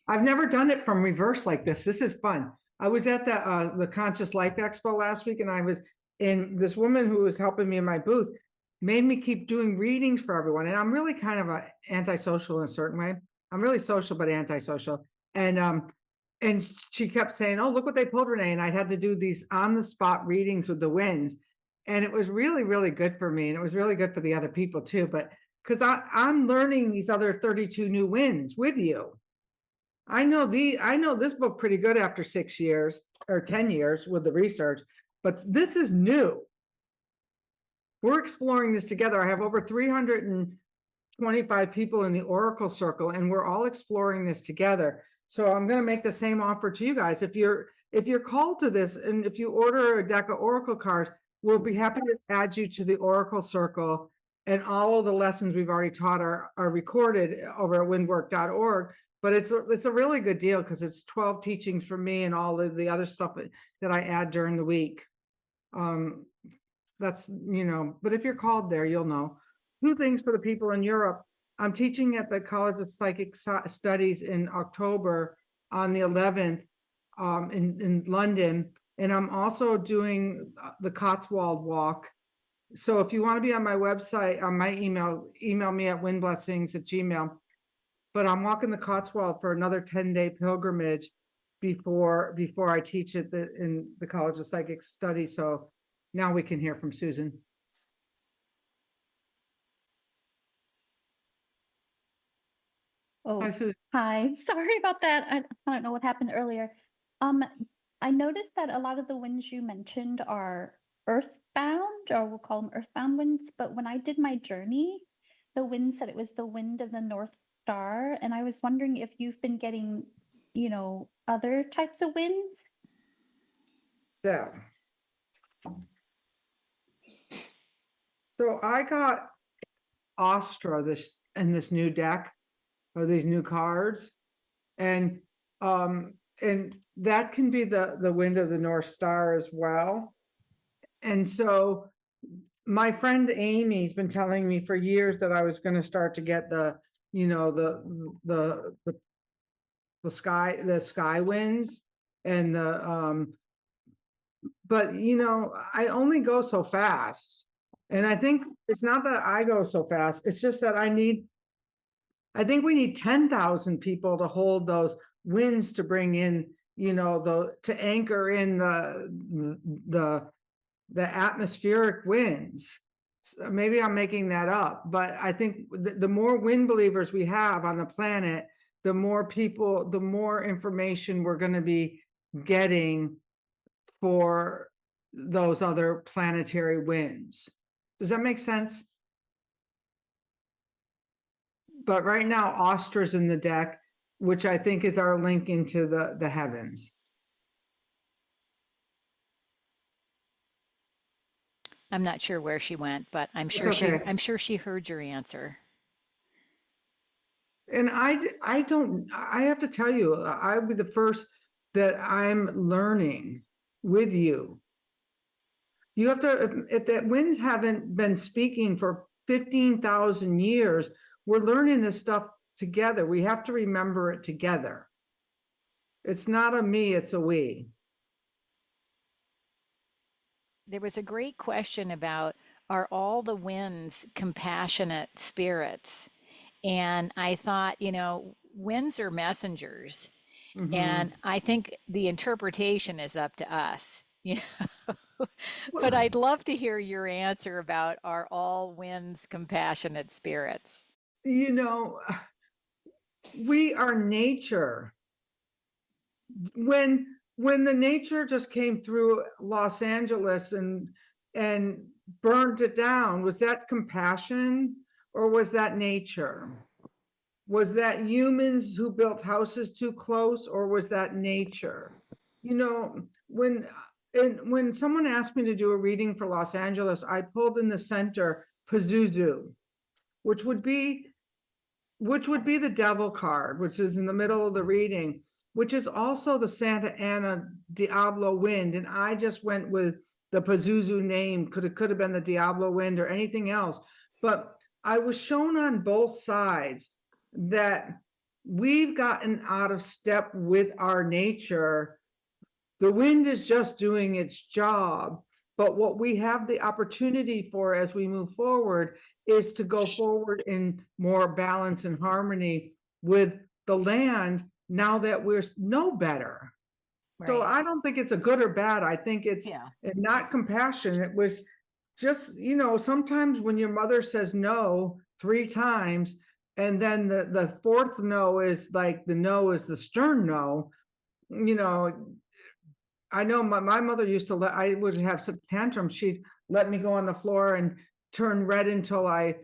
I've never done it from reverse like this. This is fun. I was at the Conscious Life Expo last week, and I was in this woman who was helping me in my booth made me keep doing readings for everyone. And I'm really kind of a antisocial in a certain way. I'm really social, but antisocial. And she kept saying, "Oh, look what they pulled, Renee." And I had to do these on the spot readings with the winds. And it was really, really good for me. And it was really good for the other people too. But because I'm learning these other 32 new winds with you. I know this book pretty good after 6 years or 10 years with the research, but this is new. We're exploring this together. I have over 325 people in the Oracle Circle, and we're all exploring this together. So I'm going to make the same offer to you guys. If you're called to this, and if you order a deck of Oracle cards, we'll be happy to add you to the Oracle Circle. And all of the lessons we've already taught are recorded over at windwork.org. But it's a really good deal because it's 12 teachings from me and all of the other stuff that I add during the week. That's, but if you're called there, you'll know. 2 things for the people in Europe. I'm teaching at the College of Psychic Studies in October on the 11th in London. And I'm also doing the Cotswold Walk. So if you want to be on my website, on my email me at windblessings@gmail.com. But I'm walking the Cotswold for another 10-day pilgrimage before I teach it in the College of Psychic Studies. So now we can hear from Susan. Oh, Hi, Susan. hi. Sorry about that. I don't know what happened earlier. Um, I noticed that a lot of the winds you mentioned are earthbound, or we'll call them earthbound winds. But when I did my journey, the wind said it was the wind of the North Star, and I was wondering if you've been getting, other types of winds. So I got Astra in this new deck, or these new cards, and that can be the wind of the North Star as well. And so my friend Amy's been telling me for years that I was going to start to get the sky winds and but I only go so fast. And I think it's not that I go so fast, it's just that I think we need 10,000 people to hold those winds to bring in, to anchor in the atmospheric winds. So maybe I'm making that up, but I think the more wind believers we have on the planet, the more people, the more information we're going to be getting for those other planetary winds. Does that make sense? But right now, Astra's in the deck, which I think is our link into the heavens. I'm not sure where she went, but I'm It's sure okay. she heard your answer. And I have to tell you, I'll be the first that I'm learning with you. You have to, if that winds haven't been speaking for 15,000 years, we're learning this stuff together. We have to remember it together. It's not a me, it's a we. There was a great question about, are all the winds compassionate spirits? And I thought, winds are messengers. And I think the interpretation is up to us. But I'd love to hear your answer about, are all winds compassionate spirits? We are nature. When the nature just came through Los Angeles and burned it down, was that compassion or was that nature? Was that humans who built houses too close, or was that nature? When someone asked me to do a reading for Los Angeles, I pulled in the center Pazuzu, which would be the devil card, which is in the middle of the reading, which is also the Santa Ana Diablo wind. And I just went with the Pazuzu name. Could have been the Diablo wind or anything else. But I was shown on both sides that we've gotten out of step with our nature The wind is just doing its job. But what we have the opportunity for as we move forward is to go forward in more balance and harmony with the land now that we're know better. So Right. I don't think it's a good or bad. I think it's not compassion. It was just, sometimes when your mother says no 3 times, and then the fourth no is like the no is the stern no, I know my mother used to I would have some tantrums. She'd let me go on the floor and turn red until I,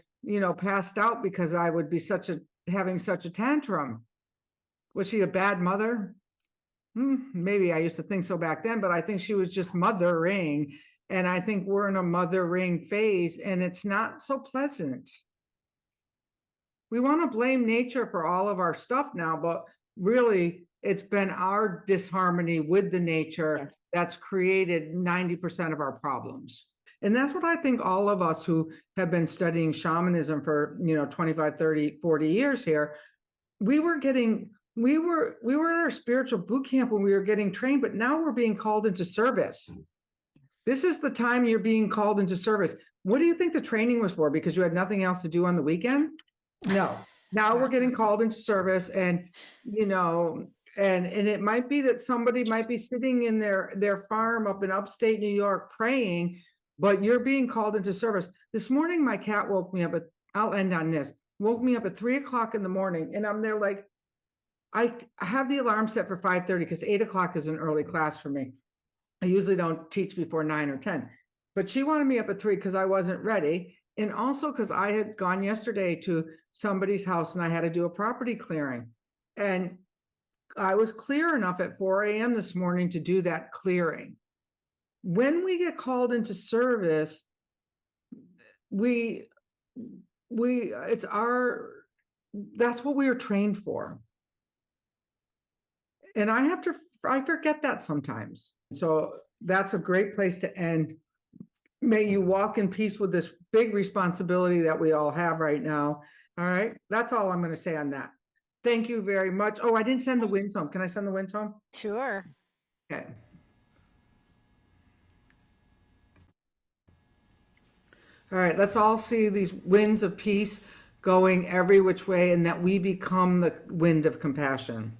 passed out because I would be having such a tantrum. Was she a bad mother? Maybe I used to think so back then, but I think she was just mothering. And I think we're in a mothering phase, and it's not so pleasant. We want to blame nature for all of our stuff now, but really it's been our disharmony with the nature that's created 90% of our problems. And that's what I think all of us who have been studying shamanism for, 25, 30, 40 years here, we were in our spiritual boot camp when we were getting trained, but now we're being called into service. This is the time you're being called into service. What do you think the training was for? Because you had nothing else to do on the weekend? No. Now we're getting called into service, and and it might be that somebody might be sitting in their farm up in upstate New York praying, but you're being called into service. This morning my cat woke me up I'll end on this. Woke me up at 3:00 in the morning, and I'm there like, I have the alarm set for 5:30 because 8:00 is an early class for me. I usually don't teach before 9 or 10, but she wanted me up at 3 because I wasn't ready. And also because I had gone yesterday to somebody's house and I had to do a property clearing. And I was clear enough at 4 a.m. this morning to do that clearing. When we get called into service, that's what we were trained for. And I forget that sometimes. So that's a great place to end. May you walk in peace with this big responsibility that we all have right now. All right. That's all I'm going to say on that. Thank you very much. Oh, I didn't send the winds home. Can I send the winds home? Sure. Okay. All right. Let's all see these winds of peace going every which way, and that we become the wind of compassion.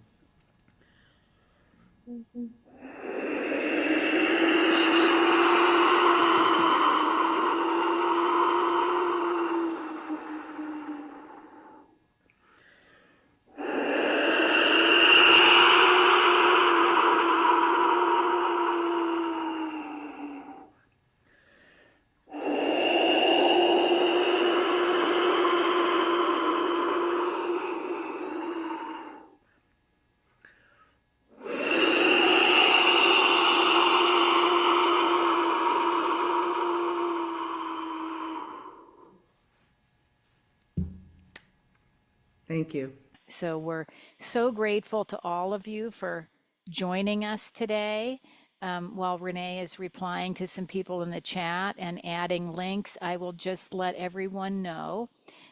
Thank you. So we're so grateful to all of you for joining us today. While Renee is replying to some people in the chat and adding links, I will just let everyone know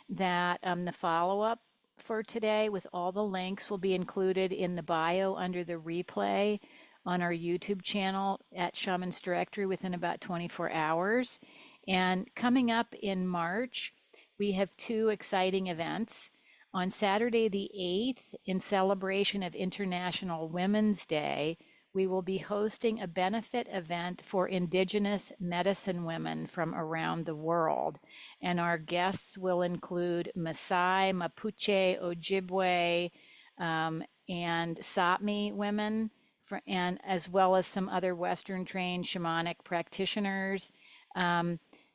that the follow-up for today with all the links will be included in the bio under the replay on our YouTube channel at Shamans Directory within about 24 hours. And coming up in March, we have 2 exciting events. On Saturday the 8th, in celebration of International Women's Day, we will be hosting a benefit event for Indigenous medicine women from around the world. And our guests will include Maasai, Mapuche, Ojibwe, and Sapmi women, and as well as some other Western trained shamanic practitioners.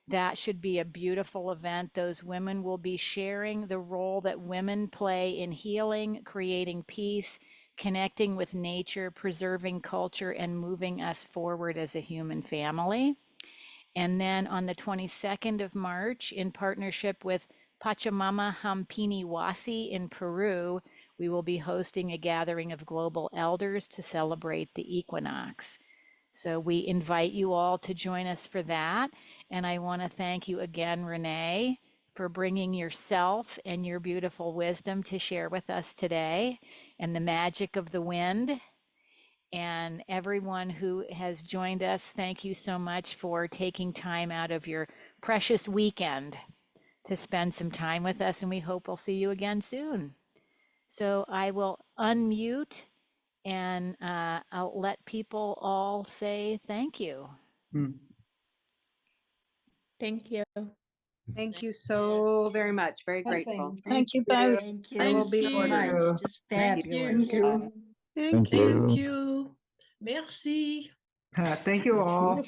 That should be a beautiful event. Those women will be sharing the role that women play in healing, creating peace, connecting with nature, preserving culture, and moving us forward as a human family. And then on the 22nd of March, in partnership with Pachamama Hampini Wasi in Peru, we will be hosting a gathering of global elders to celebrate the equinox. So we invite you all to join us for that. And I want to thank you again, Renee, for bringing yourself and your beautiful wisdom to share with us today, and the magic of the wind. And everyone who has joined us, thank you so much for taking time out of your precious weekend to spend some time with us. And we hope we'll see you again soon. So I will unmute and I'll let people all say thank you. Thank you. Thank you so very much. Very grateful. Thank you both. Thank you We'll be so on it. much. Just Thank fabulous. you. Thank you. Thank Thank you. you. Merci. Thank you all.